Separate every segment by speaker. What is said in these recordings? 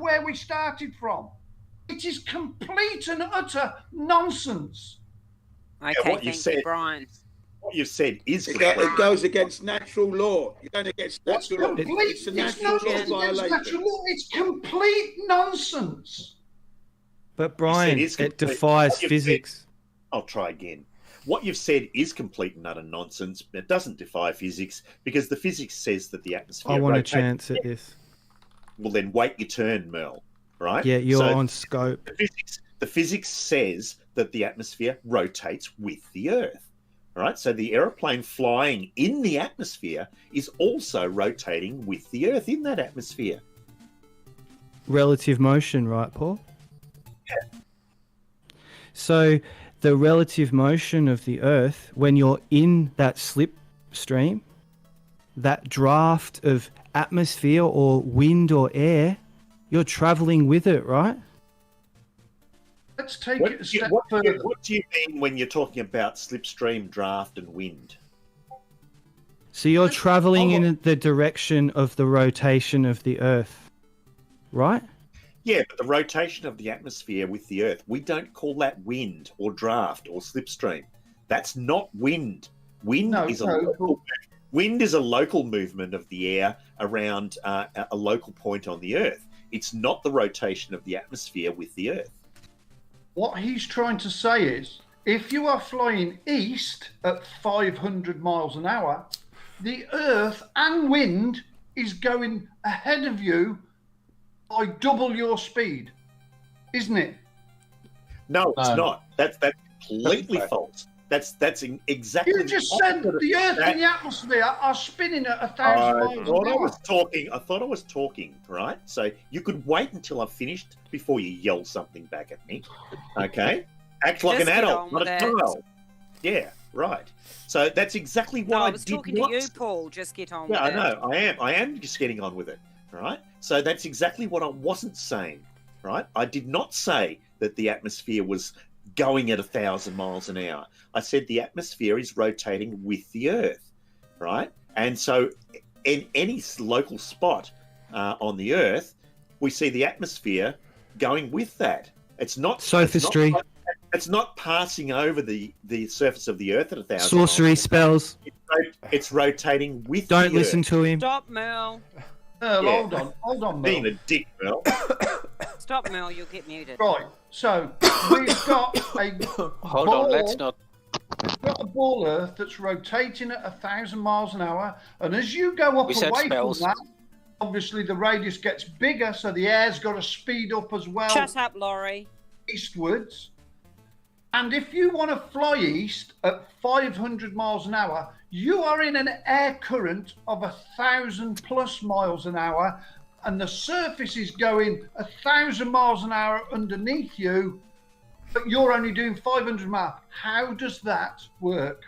Speaker 1: where we started from. It is complete and utter nonsense.
Speaker 2: Okay,
Speaker 3: what you
Speaker 2: thank
Speaker 3: said-
Speaker 2: you, Brian.
Speaker 3: What you've said is
Speaker 4: It
Speaker 3: complete.
Speaker 4: goes against natural law. You're going against
Speaker 1: It's
Speaker 4: natural law.
Speaker 1: complete.
Speaker 4: It's a
Speaker 1: It's
Speaker 4: natural
Speaker 1: not
Speaker 4: law
Speaker 1: just against
Speaker 4: violation.
Speaker 1: natural law. It's complete nonsense.
Speaker 5: But Brian,
Speaker 3: is
Speaker 5: it
Speaker 3: complete.
Speaker 5: defies
Speaker 3: What you've
Speaker 5: physics.
Speaker 3: I'll try again. What you've said is complete and utter nonsense. It doesn't defy physics because the physics says that the atmosphere
Speaker 5: I want a
Speaker 3: rotates.
Speaker 5: chance at this.
Speaker 3: Well, then wait your turn, Merl. Right?
Speaker 5: Yeah, you're
Speaker 3: So
Speaker 5: on scope.
Speaker 3: the physics says that the atmosphere rotates with the Earth. Right? So the aeroplane flying in the atmosphere is also rotating with the Earth in that atmosphere.
Speaker 5: Relative motion, right, Paul?
Speaker 3: Yeah.
Speaker 5: So the relative motion of the Earth, when you're in that slipstream, that draft of atmosphere or wind or air, you're traveling with it, right?
Speaker 1: Let's take
Speaker 3: What
Speaker 1: it a
Speaker 3: do, you,
Speaker 1: step
Speaker 3: what, do
Speaker 1: further.
Speaker 3: you, what do you mean when you're talking about slipstream, draft, and wind?
Speaker 5: So you're traveling in the direction of the rotation of the Earth, right?
Speaker 3: Yeah, but the rotation of the atmosphere with the Earth, we don't call that wind or draft or slipstream. That's not wind. Wind is a local movement of the air around a local point on the Earth. It's not the rotation of the atmosphere with the Earth.
Speaker 1: What he's trying to say is, if you are flying east at 500 miles an hour, the Earth and wind is going ahead of you by double your speed, isn't it?
Speaker 3: No, it's not. That's completely false. That's exactly.
Speaker 1: You just said the Earth and the atmosphere are spinning at 1,000 miles an hour.
Speaker 3: I thought I was talking, right? So you could wait until I've finished before you yell something back at me. Okay? Act like
Speaker 2: Just
Speaker 3: an
Speaker 2: get
Speaker 3: adult,
Speaker 2: on
Speaker 3: not
Speaker 2: with
Speaker 3: a
Speaker 2: it.
Speaker 3: child. Yeah, right. So that's exactly what
Speaker 2: No,
Speaker 3: I
Speaker 2: I was
Speaker 3: did
Speaker 2: talking
Speaker 3: not
Speaker 2: to you,
Speaker 3: say.
Speaker 2: Paul. Just get on
Speaker 3: Yeah,
Speaker 2: with
Speaker 3: I
Speaker 2: it.
Speaker 3: know. I am just getting on with it, right? So that's exactly what I wasn't saying, right? I did not say that the atmosphere was going at 1,000 miles an hour. I said the atmosphere is rotating with the Earth, right? And so in any local spot on the Earth, we see the atmosphere going with that. It's not
Speaker 5: Sophistry.
Speaker 3: It's not passing over the surface of the Earth at 1,000
Speaker 5: Sorcery
Speaker 3: miles.
Speaker 5: spells.
Speaker 3: It's rotating with
Speaker 5: Don't
Speaker 3: the
Speaker 5: listen
Speaker 3: Earth.
Speaker 5: to him.
Speaker 2: Stop, Merl.
Speaker 1: Merl,
Speaker 3: Yeah.
Speaker 1: hold on,
Speaker 3: Being
Speaker 1: Merl.
Speaker 3: a dick, Merl.
Speaker 2: Stop, Merl. You'll get muted.
Speaker 1: Right, so we've got a
Speaker 6: Hold
Speaker 1: ball,
Speaker 6: on, let's not.
Speaker 1: we've got a ball Earth that's rotating at 1,000 miles an hour, and as you go up
Speaker 6: We said
Speaker 1: away
Speaker 6: spells.
Speaker 1: from that, obviously the radius gets bigger, so the air's got to speed up as well.
Speaker 2: Shut up, Laurie.
Speaker 1: Eastwards. And if you want to fly east at 500 miles an hour, you are in an air current of 1,000 plus miles an hour, and the surface is going 1,000 miles an hour underneath you, but you're only doing 500 miles. How does that work?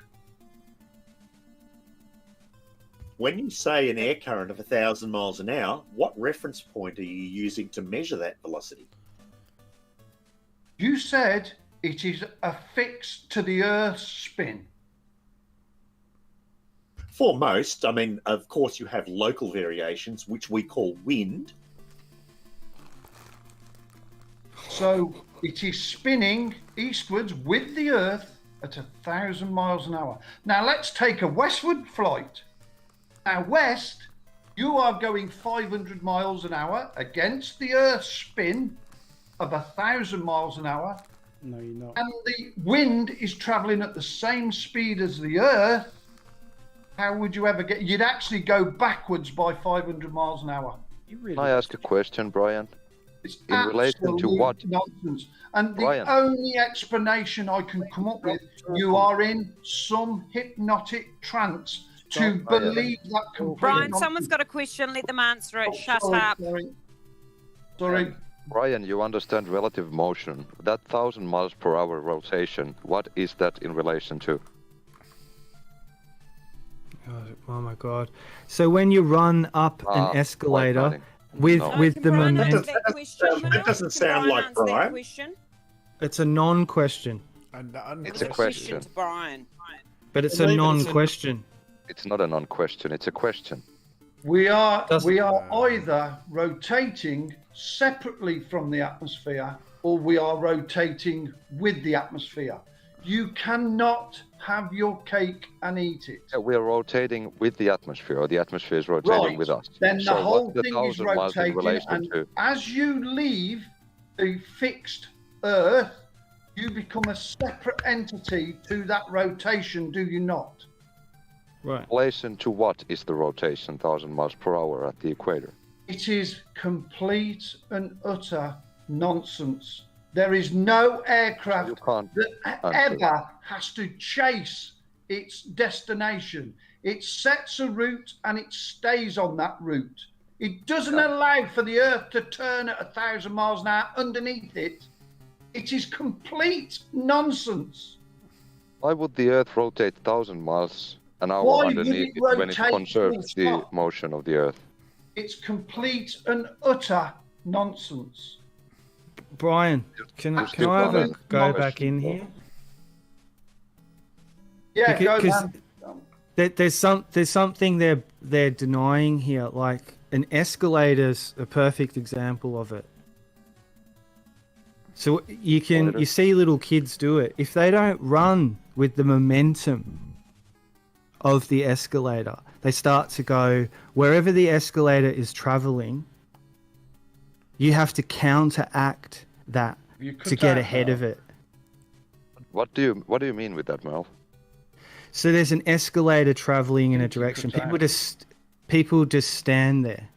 Speaker 3: When you say an air current of 1,000 miles an hour, what reference point are you using to measure that velocity?
Speaker 1: You said it is affixed to the Earth's spin.
Speaker 3: For most, I mean, of course, you have local variations, which we call wind.
Speaker 1: So it is spinning eastwards with the Earth at 1,000 miles an hour. Now let's take a westward flight. Now west, you are going 500 miles an hour against the Earth's spin of 1,000 miles an hour.
Speaker 7: No, you're not.
Speaker 1: And the wind is traveling at the same speed as the Earth. How would you ever get? You'd actually go backwards by 500 miles an hour.
Speaker 7: You really
Speaker 8: Can I ask a question, Brian?
Speaker 1: It's
Speaker 8: In relation to
Speaker 1: absolute
Speaker 8: what?
Speaker 1: nonsense. And the
Speaker 8: Brian.
Speaker 1: only explanation I can come up with, you are in some hypnotic trance to
Speaker 8: Brian.
Speaker 1: believe that complete
Speaker 2: Brian,
Speaker 1: nonsense.
Speaker 2: someone's got a question. Let them answer it.
Speaker 1: Oh,
Speaker 2: Shut
Speaker 1: sorry,
Speaker 2: up.
Speaker 1: Sorry.
Speaker 8: Brian, you understand relative motion. That 1,000 miles per hour rotation, what is that in relation to?
Speaker 5: Oh my god. So when you run up an escalator
Speaker 8: white
Speaker 5: with
Speaker 8: No.
Speaker 5: with
Speaker 2: Can
Speaker 5: the
Speaker 2: Brian
Speaker 5: momentum,
Speaker 2: answer that question, Merl?
Speaker 3: That doesn't
Speaker 2: Can
Speaker 3: sound like
Speaker 2: answer that
Speaker 3: Brian.
Speaker 2: question?
Speaker 5: it's a non-question,
Speaker 8: It's a
Speaker 2: Question
Speaker 8: question.
Speaker 2: to Brian.
Speaker 5: but it's a non-question.
Speaker 8: It's not a non-question, it's a question.
Speaker 1: We are
Speaker 5: Doesn't-
Speaker 1: either rotating separately from the atmosphere or we are rotating with the atmosphere. You cannot have your cake and eat it.
Speaker 8: Yeah, we are rotating with the atmosphere, or the atmosphere is rotating with us.
Speaker 1: Then the
Speaker 8: So
Speaker 1: whole
Speaker 8: what's the
Speaker 1: thing is
Speaker 8: 1,000 miles in
Speaker 1: rotating,
Speaker 8: relation
Speaker 1: and
Speaker 8: to?
Speaker 1: as you leave the fixed Earth, you become a separate entity to that rotation, do you not?
Speaker 5: Right.
Speaker 8: Relation to what is the rotation 1,000 miles per hour at the equator?
Speaker 1: It is complete and utter nonsense. There is no aircraft
Speaker 8: You can't
Speaker 1: that
Speaker 8: answer.
Speaker 1: ever has to chase its destination. It sets a route and it stays on that route. It doesn't allow for the Earth to turn at 1,000 miles an hour underneath it. It is complete nonsense.
Speaker 8: Why would the Earth rotate 1,000 miles an hour
Speaker 1: Why would
Speaker 8: underneath
Speaker 1: it
Speaker 8: it when it
Speaker 1: rotate
Speaker 8: conserves
Speaker 1: full
Speaker 8: the
Speaker 1: stop?
Speaker 8: motion of the Earth?
Speaker 1: It's complete and utter nonsense.
Speaker 5: Brian, can I have a go back in here?
Speaker 1: Yeah, go
Speaker 5: Because
Speaker 1: down.
Speaker 5: there's something they're denying here. Like an escalator's a perfect example of it. So you see little kids do it. If they don't run with the momentum of the escalator, they start to go wherever the escalator is traveling. You have to counteract that
Speaker 1: You cut
Speaker 5: to get
Speaker 1: out
Speaker 5: ahead
Speaker 1: now.
Speaker 5: of it.
Speaker 8: What do you mean with that, Merl?
Speaker 5: So there's an escalator traveling in a
Speaker 1: Think you
Speaker 5: direction.
Speaker 1: cut out.
Speaker 5: People just stand there,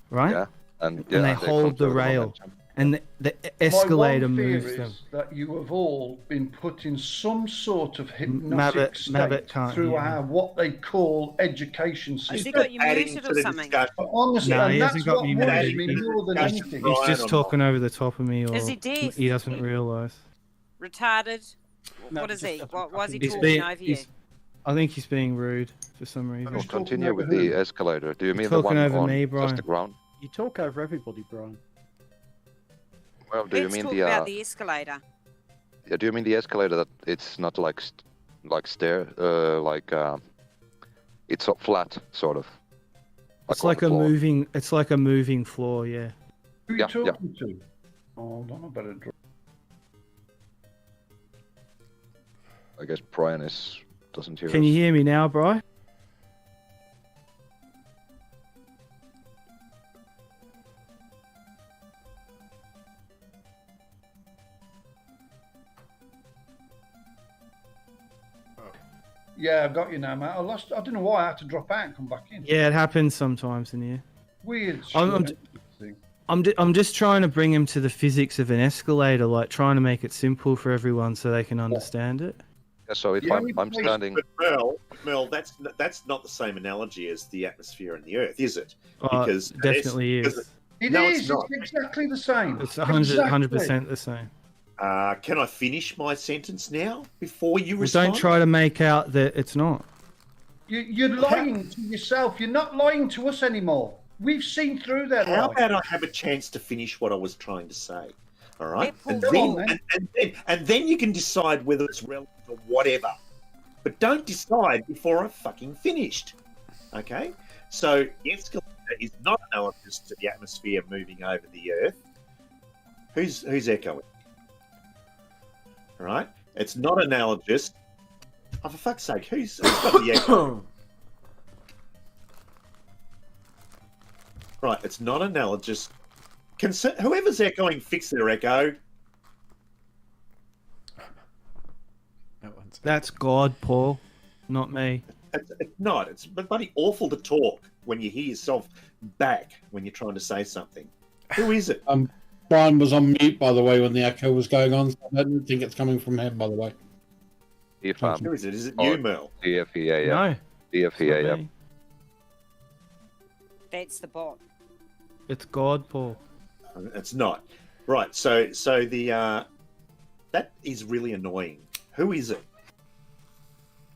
Speaker 5: right?
Speaker 8: Yeah, and
Speaker 5: they hold the
Speaker 8: conserve
Speaker 5: rail.
Speaker 8: momentum.
Speaker 5: And the escalator
Speaker 1: My one fear
Speaker 5: moves
Speaker 1: is
Speaker 5: them.
Speaker 1: that you have all been put in some sort of hypnotic
Speaker 5: Mabbott
Speaker 1: state
Speaker 5: can't
Speaker 1: through
Speaker 5: hear me.
Speaker 1: our what they call education
Speaker 2: Has
Speaker 1: system.
Speaker 2: he got you
Speaker 3: Adding
Speaker 2: muted
Speaker 3: to
Speaker 2: or
Speaker 3: the
Speaker 2: something?
Speaker 3: discussion.
Speaker 1: But honestly,
Speaker 5: No,
Speaker 1: and
Speaker 5: he
Speaker 1: that's
Speaker 5: hasn't got
Speaker 1: what
Speaker 5: me
Speaker 1: worries
Speaker 5: muted.
Speaker 1: me more than
Speaker 3: Discussion,
Speaker 1: anything.
Speaker 3: Brian.
Speaker 5: He's just
Speaker 3: or
Speaker 5: talking over the top of me, or
Speaker 2: Is he deaf?
Speaker 5: he doesn't realise.
Speaker 2: Retarded?
Speaker 6: No,
Speaker 2: What is
Speaker 6: just
Speaker 2: he?
Speaker 6: doesn't
Speaker 2: Why is he
Speaker 6: fucking
Speaker 2: talking
Speaker 5: being-
Speaker 2: over you?
Speaker 5: he's- I think he's being rude for some reason.
Speaker 8: We'll
Speaker 1: Who's talking
Speaker 8: continue with
Speaker 1: over
Speaker 8: the
Speaker 1: who?
Speaker 8: escalator. Do you
Speaker 5: He's
Speaker 8: mean the
Speaker 5: talking
Speaker 8: one
Speaker 5: over
Speaker 8: on
Speaker 5: me,
Speaker 8: just
Speaker 5: Brian.
Speaker 8: the ground?
Speaker 6: You talk over everybody, Brian.
Speaker 8: Well, do you
Speaker 2: Let's
Speaker 8: mean
Speaker 2: talk
Speaker 8: the
Speaker 2: about the escalator.
Speaker 8: yeah? Do you mean the escalator that it's not like stair it's so flat sort of?
Speaker 5: It's
Speaker 8: on
Speaker 5: like
Speaker 8: the
Speaker 5: a
Speaker 8: floor.
Speaker 5: moving. It's like a moving floor. Yeah.
Speaker 1: Who are
Speaker 8: Yeah,
Speaker 1: you
Speaker 8: yeah.
Speaker 1: talking to? Hold on, I better draw.
Speaker 8: I guess Brian doesn't hear
Speaker 5: Can
Speaker 8: us.
Speaker 5: you hear me now, Bri?
Speaker 1: Yeah, I got you now, mate. I don't know why I had to drop out and come back in.
Speaker 5: Yeah, it happens sometimes in here.
Speaker 1: Weird
Speaker 5: I'm-
Speaker 1: shit.
Speaker 5: I'm just trying to bring him to the physics of an escalator, like trying to make it simple for everyone so they can understand it.
Speaker 8: Yeah, so if
Speaker 1: The
Speaker 8: I'm
Speaker 1: only place-
Speaker 8: standing,
Speaker 3: But Merl, that's not the same analogy as the atmosphere and the Earth, is it?
Speaker 5: Oh,
Speaker 3: Because
Speaker 5: it definitely
Speaker 3: because
Speaker 5: is.
Speaker 1: It
Speaker 3: No,
Speaker 1: is.
Speaker 3: it's not.
Speaker 1: It's exactly the same.
Speaker 5: It's
Speaker 1: Exactly.
Speaker 5: 100% the same.
Speaker 3: Can I finish my sentence now before you
Speaker 5: Well,
Speaker 3: respond?
Speaker 5: don't try to make out that it's not.
Speaker 1: You're lying to yourself. You're not lying to us anymore. We've seen through that.
Speaker 3: How
Speaker 1: lie.
Speaker 3: about I have a chance to finish what I was trying to say? All right,
Speaker 2: Yeah,
Speaker 3: and
Speaker 1: Paul,
Speaker 3: then,
Speaker 1: go on,
Speaker 3: and then you can decide whether it's relevant or whatever. But don't decide before I've fucking finished. Okay? So the escalator is not analogous to the atmosphere moving over the Earth. Who's echoing? All right? It's not analogous. Oh, for fuck's sake, who's got the echo? Right, it's not analogous. Whoever's echoing, fix their echo.
Speaker 6: That one's
Speaker 5: That's God, Paul, not me.
Speaker 3: It's not. It's bloody awful to talk when you hear yourself back when you're trying to say something. Who is it?
Speaker 7: Brian was on mute, by the way, when the echo was going on. So I don't think it's coming from him, by the way.
Speaker 8: if
Speaker 3: Who is it? Is it you, Merl?
Speaker 8: DFEA,
Speaker 5: No,
Speaker 8: yeah.
Speaker 5: it's not
Speaker 8: DFEA, yeah.
Speaker 5: me.
Speaker 2: That's the bot.
Speaker 5: It's God, Paul.
Speaker 3: It's not. Right. So the that is really annoying. Who is it?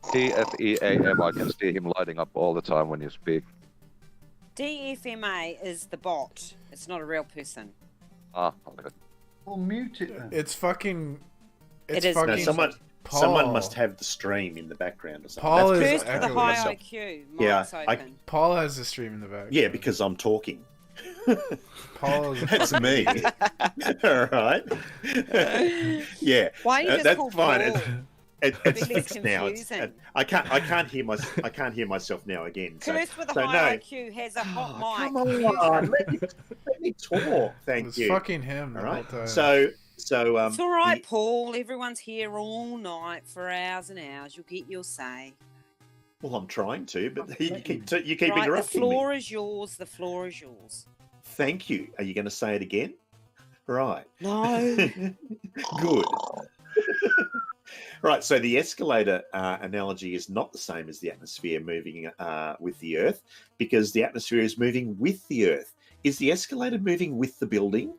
Speaker 8: DFEAM, I can see him lighting up all the time when you speak.
Speaker 2: DFMA is the bot. It's not a real person.
Speaker 8: Ah, okay.
Speaker 1: Well, mute it then.
Speaker 9: It's fucking. It's
Speaker 2: It is.
Speaker 3: No,
Speaker 9: fucking.
Speaker 3: someone
Speaker 9: Paul.
Speaker 3: must have the stream in the background or something.
Speaker 9: Paul
Speaker 3: That's
Speaker 9: is
Speaker 2: First with the
Speaker 9: echoing
Speaker 2: high
Speaker 3: myself.
Speaker 2: IQ.
Speaker 3: Yeah,
Speaker 2: Mic's
Speaker 3: I-
Speaker 2: open.
Speaker 9: Paul has the stream in the back.
Speaker 3: Yeah, because I'm talking.
Speaker 9: Paul is a
Speaker 3: That's
Speaker 9: fucking
Speaker 3: me.
Speaker 9: idiot.
Speaker 3: All right. Yeah.
Speaker 2: Why you just
Speaker 3: that's
Speaker 2: call
Speaker 3: fine.
Speaker 2: Paul?
Speaker 3: It's
Speaker 2: Bit less
Speaker 3: fixed now.
Speaker 2: confusing.
Speaker 3: I can't hear myself now again. So,
Speaker 2: Curse with a
Speaker 3: so
Speaker 2: high
Speaker 3: no.
Speaker 2: IQ has a hot
Speaker 3: Oh,
Speaker 2: mic.
Speaker 3: come on, let me talk.
Speaker 9: It
Speaker 3: Thank
Speaker 9: was
Speaker 3: you.
Speaker 9: fucking him
Speaker 3: All
Speaker 9: the
Speaker 3: right.
Speaker 9: whole time.
Speaker 3: So
Speaker 2: It's all right, Paul. Everyone's here all night for hours and hours. You'll get your say.
Speaker 3: well, I'm trying to, but you keep
Speaker 2: Right, the
Speaker 3: interrupting me.
Speaker 2: floor is yours. The floor is yours.
Speaker 3: Thank you. Are you going to say it again? Right.
Speaker 2: No.
Speaker 3: Good. Right. So the escalator analogy is not the same as the atmosphere moving with the Earth, because the atmosphere is moving with the Earth. Is the escalator moving with the building?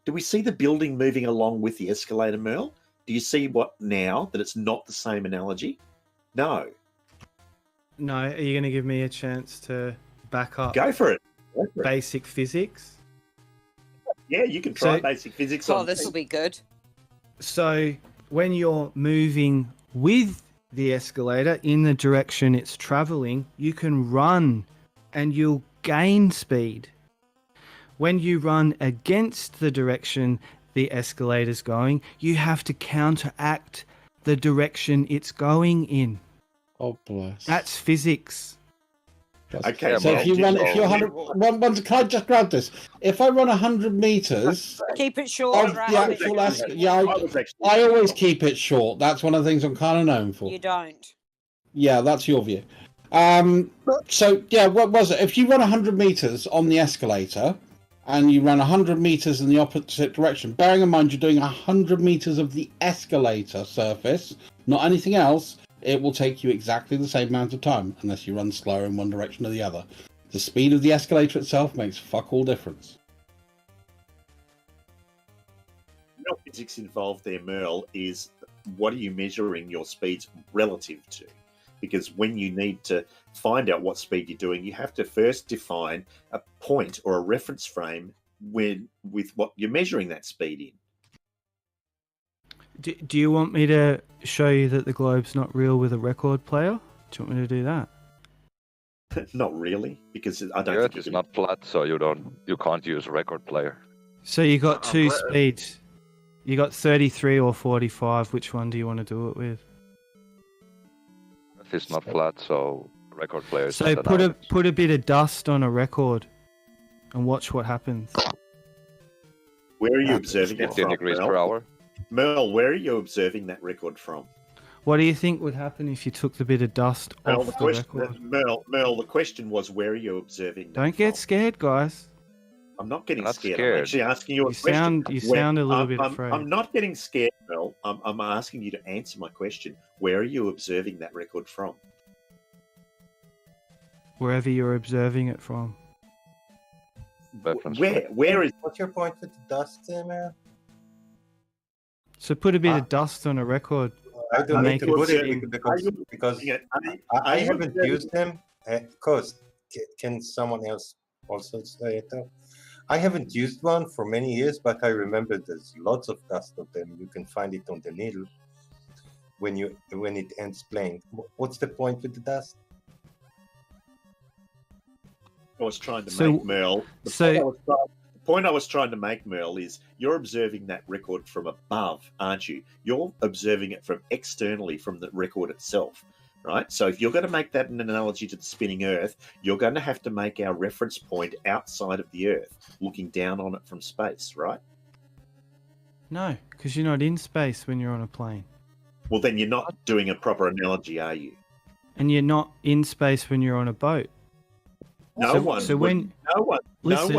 Speaker 3: Do we see the building moving along with the escalator, Merl? Do you see what now that it's not the same analogy? No.
Speaker 5: No, are you going to give me a chance to back up
Speaker 3: Go for it.
Speaker 5: basic physics?
Speaker 3: Yeah, you can try
Speaker 5: So-
Speaker 3: basic physics.
Speaker 2: Oh,
Speaker 3: on
Speaker 2: this will be good.
Speaker 5: So when you're moving with the escalator in the direction it's traveling, you can run and you'll gain speed. When you run against the direction the escalator's going, you have to counteract the direction it's going in.
Speaker 7: Oh, bless.
Speaker 5: That's physics.
Speaker 3: Okay,
Speaker 7: So
Speaker 3: well,
Speaker 7: if you're 100, can I just grab this? If I run 100 meters
Speaker 2: Keep it short,
Speaker 7: of
Speaker 2: right?
Speaker 7: the actual escalator, yeah,
Speaker 3: I was actually.
Speaker 7: I always keep it short. That's one of the things I'm kind of known for.
Speaker 2: You don't.
Speaker 7: Yeah, that's your view. So yeah, what was it? If you run 100 meters on the escalator and you run 100 meters in the opposite direction, bearing in mind you're doing 100 meters of the escalator surface, not anything else, it will take you exactly the same amount of time unless you run slower in one direction or the other. The speed of the escalator itself makes fuck all difference.
Speaker 3: No physics involved there, Merl, is what are you measuring your speeds relative to? Because when you need to find out what speed you're doing, you have to first define a point or a reference frame with what you're measuring that speed in.
Speaker 5: Do you want me to show you that the globe's not real with a record player? Do you want me to do that?
Speaker 3: Not really, because I
Speaker 8: The
Speaker 3: don't
Speaker 8: Earth
Speaker 3: think you
Speaker 8: is
Speaker 3: can.
Speaker 8: not flat, so you can't use a record player.
Speaker 5: So you got two speeds. You got 33 or 45. Which one do you want to do it with?
Speaker 8: Earth is not flat, so record player is
Speaker 5: So
Speaker 8: not
Speaker 5: put
Speaker 8: allowed.
Speaker 5: put a bit of dust on a record, and watch what happens.
Speaker 3: Where are you observing that
Speaker 8: 15
Speaker 3: from,
Speaker 8: degrees
Speaker 3: Merl?
Speaker 8: per hour.
Speaker 3: Merl, where are you observing that record from?
Speaker 5: What do you think would happen if you took the bit of dust
Speaker 3: Merl,
Speaker 5: off
Speaker 3: the
Speaker 5: the
Speaker 3: question,
Speaker 5: record?
Speaker 3: Merl, the question was, where are you observing that
Speaker 5: Don't get
Speaker 3: from?
Speaker 5: scared, guys.
Speaker 3: I'm not getting
Speaker 8: I'm not
Speaker 3: scared.
Speaker 8: scared.
Speaker 3: I'm actually asking you a
Speaker 5: You
Speaker 3: question.
Speaker 5: sound a little bit afraid.
Speaker 3: I'm not getting scared, Merl. I'm asking you to answer my question. Where are you observing that record from?
Speaker 5: Wherever you're observing it from.
Speaker 8: Reference
Speaker 3: Where is?
Speaker 10: What's your point with the dust, man?
Speaker 5: So put a bit of dust on a record.
Speaker 10: I don't
Speaker 5: Make
Speaker 10: need to
Speaker 5: it
Speaker 10: put it
Speaker 3: observing-
Speaker 10: because I haven't used them. Because can someone else also say it? I haven't used one for many years, but I remember there's lots of dust of them. You can find it on the needle when it ends playing. What's the point with the dust?
Speaker 3: I was trying to
Speaker 5: So-
Speaker 3: make, Merl. The point I was trying to make, Merl, is you're observing that record from above, aren't you? You're observing it from externally from the record itself, right? So if you're going to make that an analogy to the spinning Earth, you're going to have to make our reference point outside of the Earth, looking down on it from space, right?
Speaker 5: No, because you're not in space when you're on a plane.
Speaker 3: Well, then you're not doing a proper analogy, are you?
Speaker 5: And you're not in space when you're on a boat.
Speaker 3: No
Speaker 5: So-
Speaker 3: one.
Speaker 5: so
Speaker 3: would,
Speaker 5: when-
Speaker 3: no one.
Speaker 5: Listen.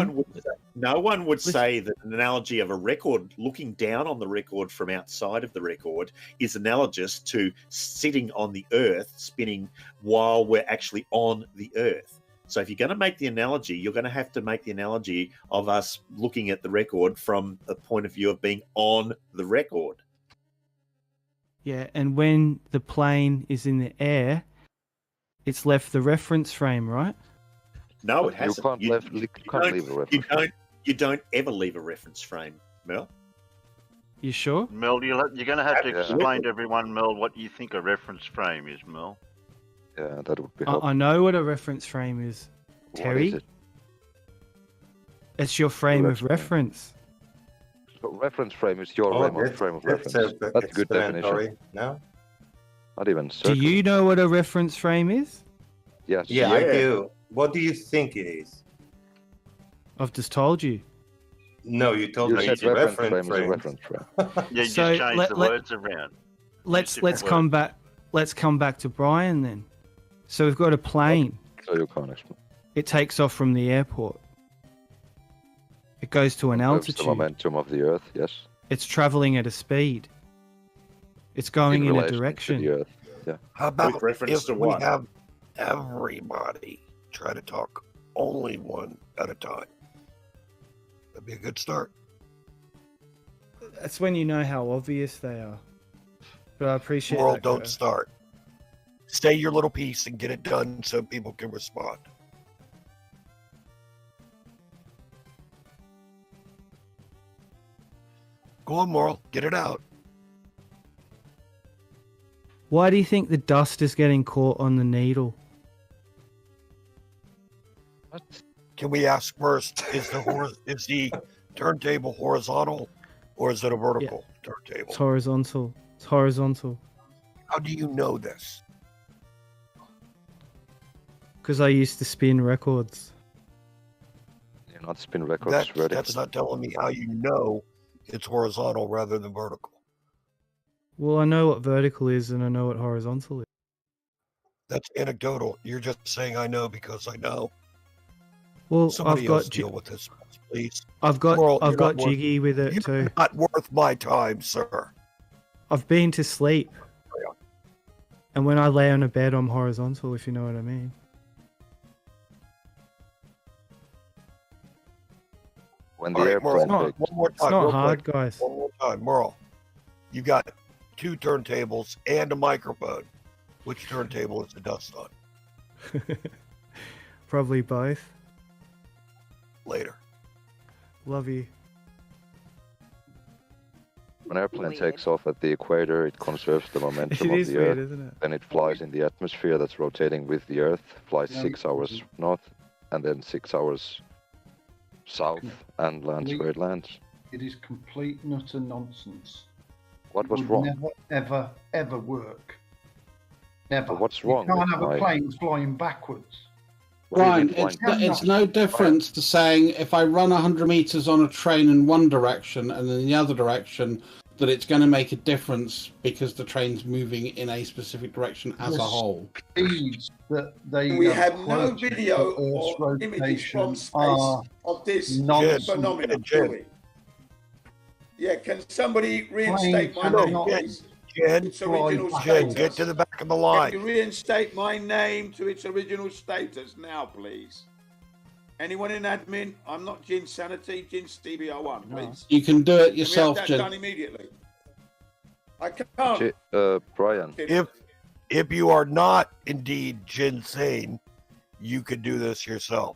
Speaker 3: No one would say that an analogy of a record looking down on the record from outside of the record is analogous to sitting on the Earth spinning while we're actually on the Earth. So if you're going to make the analogy, you're going to have to make the analogy of us looking at the record from the point of view of being on the record.
Speaker 5: Yeah, and when the plane is in the air, it's left the reference frame, right?
Speaker 3: No,
Speaker 8: But
Speaker 3: it hasn't.
Speaker 8: You can't leave a reference.
Speaker 3: You don't ever leave a reference frame, Mel.
Speaker 5: You sure?
Speaker 11: Mel, you're going to have to
Speaker 8: Yeah.
Speaker 11: explain to everyone, Mel, what you think a reference frame is, Mel.
Speaker 8: Yeah, that would be helpful.
Speaker 5: I know what a reference frame is,
Speaker 8: What
Speaker 5: Terry.
Speaker 8: is it?
Speaker 5: It's your frame of reference.
Speaker 8: So reference frame is your frame of reference. That's a good definition.
Speaker 10: explanatory now.
Speaker 8: Not even
Speaker 5: Do
Speaker 8: circular.
Speaker 5: you know what a reference frame is?
Speaker 8: Yes.
Speaker 10: Yeah, I do. What do you think it is?
Speaker 5: I've just told you.
Speaker 10: No, you told
Speaker 8: You
Speaker 10: me
Speaker 8: said
Speaker 10: it's a
Speaker 8: reference
Speaker 10: reference
Speaker 8: frame is a
Speaker 10: frame.
Speaker 8: reference frame.
Speaker 11: Yeah, you
Speaker 5: So
Speaker 11: just change
Speaker 5: let-
Speaker 11: the
Speaker 5: let-
Speaker 11: words around.
Speaker 5: Let's
Speaker 11: different
Speaker 5: come
Speaker 11: words.
Speaker 5: back. Let's come back to Brian then. So we've got a plane.
Speaker 8: So you can't explain.
Speaker 5: It takes off from the airport. It goes to an
Speaker 8: Observes the
Speaker 5: altitude.
Speaker 8: momentum of the Earth, yes.
Speaker 5: It's traveling at a speed. It's going in a
Speaker 8: relation to
Speaker 5: direction.
Speaker 8: the Earth. Yeah.
Speaker 12: How about
Speaker 3: With reference
Speaker 12: if
Speaker 3: to
Speaker 12: we
Speaker 3: what?
Speaker 12: have everybody try to talk only one at a time? That'd be a good start.
Speaker 5: That's when you know how obvious they are. But I appreciate
Speaker 12: Merl,
Speaker 5: that.
Speaker 12: don't
Speaker 5: Kurt.
Speaker 12: start. Say your little piece and get it done so people can respond. Go on, Merl, get it out.
Speaker 5: Why do you think the dust is getting caught on the needle?
Speaker 12: Can we ask first, is the turntable horizontal or is it a vertical turntable?
Speaker 5: It's horizontal. It's horizontal.
Speaker 12: How do you know this?
Speaker 5: Because I used to spin records.
Speaker 8: You're not spin records vertically.
Speaker 12: That's not telling me how you know it's horizontal rather than vertical.
Speaker 5: Well, I know what vertical is and I know what horizontal is.
Speaker 12: That's anecdotal. You're just saying I know because I know.
Speaker 5: Well,
Speaker 12: Somebody
Speaker 5: I've got
Speaker 12: else deal with this, please.
Speaker 5: I've got
Speaker 12: Merl,
Speaker 5: I've
Speaker 12: you're
Speaker 5: got
Speaker 12: not worth-
Speaker 5: jiggy with it
Speaker 12: You're
Speaker 5: too.
Speaker 12: not worth my time, sir.
Speaker 5: I've been to sleep. And when I lay on a bed, I'm horizontal, if you know what I mean.
Speaker 8: When the
Speaker 12: All right,
Speaker 8: airplane
Speaker 12: Merl,
Speaker 8: takes...
Speaker 12: one more time.
Speaker 5: It's not
Speaker 12: real
Speaker 5: hard,
Speaker 12: quick.
Speaker 5: guys.
Speaker 12: One more time, Merl. You got 2 turntables and a microphone. Which turntable is the dust on?
Speaker 5: Probably both.
Speaker 12: Later.
Speaker 5: Love you.
Speaker 8: When an airplane takes off at the equator, it conserves the momentum
Speaker 5: It
Speaker 8: of
Speaker 5: is
Speaker 8: the
Speaker 5: weird,
Speaker 8: Earth.
Speaker 5: isn't it?
Speaker 8: Then it flies in the atmosphere that's rotating with the Earth, flies
Speaker 1: No,
Speaker 8: 6
Speaker 1: it
Speaker 8: hours
Speaker 1: doesn't.
Speaker 8: north, and then 6 hours south, and lands where it lands.
Speaker 1: It is complete and utter nonsense.
Speaker 8: What was
Speaker 1: Would
Speaker 8: wrong?
Speaker 1: Never, ever, ever work. Never.
Speaker 8: But what's wrong
Speaker 1: You can't
Speaker 8: with
Speaker 1: have
Speaker 8: my-
Speaker 1: a plane flying backwards.
Speaker 7: Brian,
Speaker 8: Really
Speaker 7: it's,
Speaker 8: flying-
Speaker 7: it's no difference to saying if I run 100 meters on a train in one direction and in the other direction, that it's going to make a difference because the train's moving in a specific direction as a
Speaker 1: Yes.
Speaker 7: whole.
Speaker 1: Speeds that they
Speaker 4: We have no
Speaker 1: quoted
Speaker 4: video
Speaker 1: for Earth's
Speaker 4: or images
Speaker 1: rotation
Speaker 4: from space
Speaker 1: are
Speaker 4: of this
Speaker 1: nonsense.
Speaker 4: phenomenon,
Speaker 12: Jen.
Speaker 4: do we? Yeah, can somebody reinstate my
Speaker 1: Planes
Speaker 4: name,
Speaker 1: cannot
Speaker 4: please?
Speaker 12: Jen,
Speaker 4: Its
Speaker 1: fly
Speaker 4: original
Speaker 1: backwards.
Speaker 12: Jen,
Speaker 4: status.
Speaker 12: get to the back of the
Speaker 4: Can
Speaker 12: line.
Speaker 4: you reinstate my name to its original status now, please? Anyone in admin? I'm not Gin Sanity, Gin Stevie 01, please.
Speaker 7: You can do it
Speaker 4: Can we
Speaker 7: yourself,
Speaker 4: have that done
Speaker 7: Jen.
Speaker 4: immediately? I can't.
Speaker 8: Brian,
Speaker 12: If you are not indeed ginsane, you could do this yourself.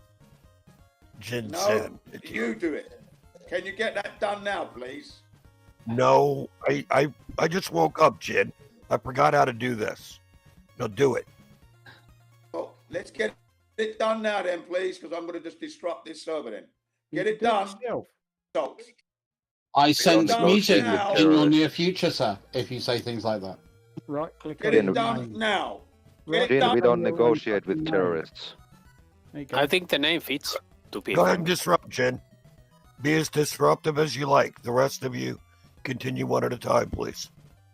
Speaker 12: Ginseng.
Speaker 4: No, you do it. Can you get that done now, please?
Speaker 12: No, I just woke up, Jin. I forgot how to do this. No, do it.
Speaker 4: Well, let's get it done now then, please, because I'm going to just disrupt this server then. Get it done. So,
Speaker 7: I sense
Speaker 4: don't
Speaker 7: meeting
Speaker 4: now.
Speaker 7: in your near future, sir, if you say things like that.
Speaker 6: Right click
Speaker 4: get
Speaker 6: on
Speaker 4: it
Speaker 6: the
Speaker 4: done
Speaker 6: name.
Speaker 4: now. Get it
Speaker 8: Jin,
Speaker 4: done.
Speaker 8: we don't negotiate with terrorists.
Speaker 6: There you go.
Speaker 13: I think the name fits, to be
Speaker 12: Go ahead and
Speaker 13: frank.
Speaker 12: disrupt, Jin. Be as disruptive as you like. The rest of you continue one at a time, please.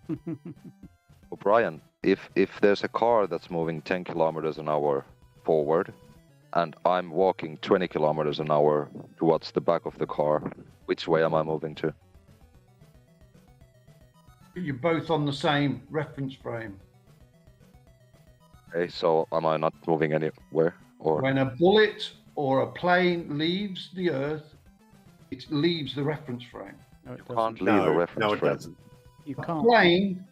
Speaker 8: Oh, Brian, if there's a car that's moving 10 kilometers an hour forward, and I'm walking 20 kilometers an hour towards the back of the car, which way am I moving to?
Speaker 1: You're both on the same reference frame.
Speaker 8: Okay, so am I not moving anywhere? Or
Speaker 1: When a bullet or a plane leaves the Earth, it leaves the reference frame.
Speaker 6: No, it
Speaker 8: you
Speaker 6: doesn't.
Speaker 8: can't leave a reference
Speaker 3: No, it
Speaker 8: frame.
Speaker 3: doesn't.
Speaker 6: You
Speaker 1: A
Speaker 6: can't.
Speaker 1: plane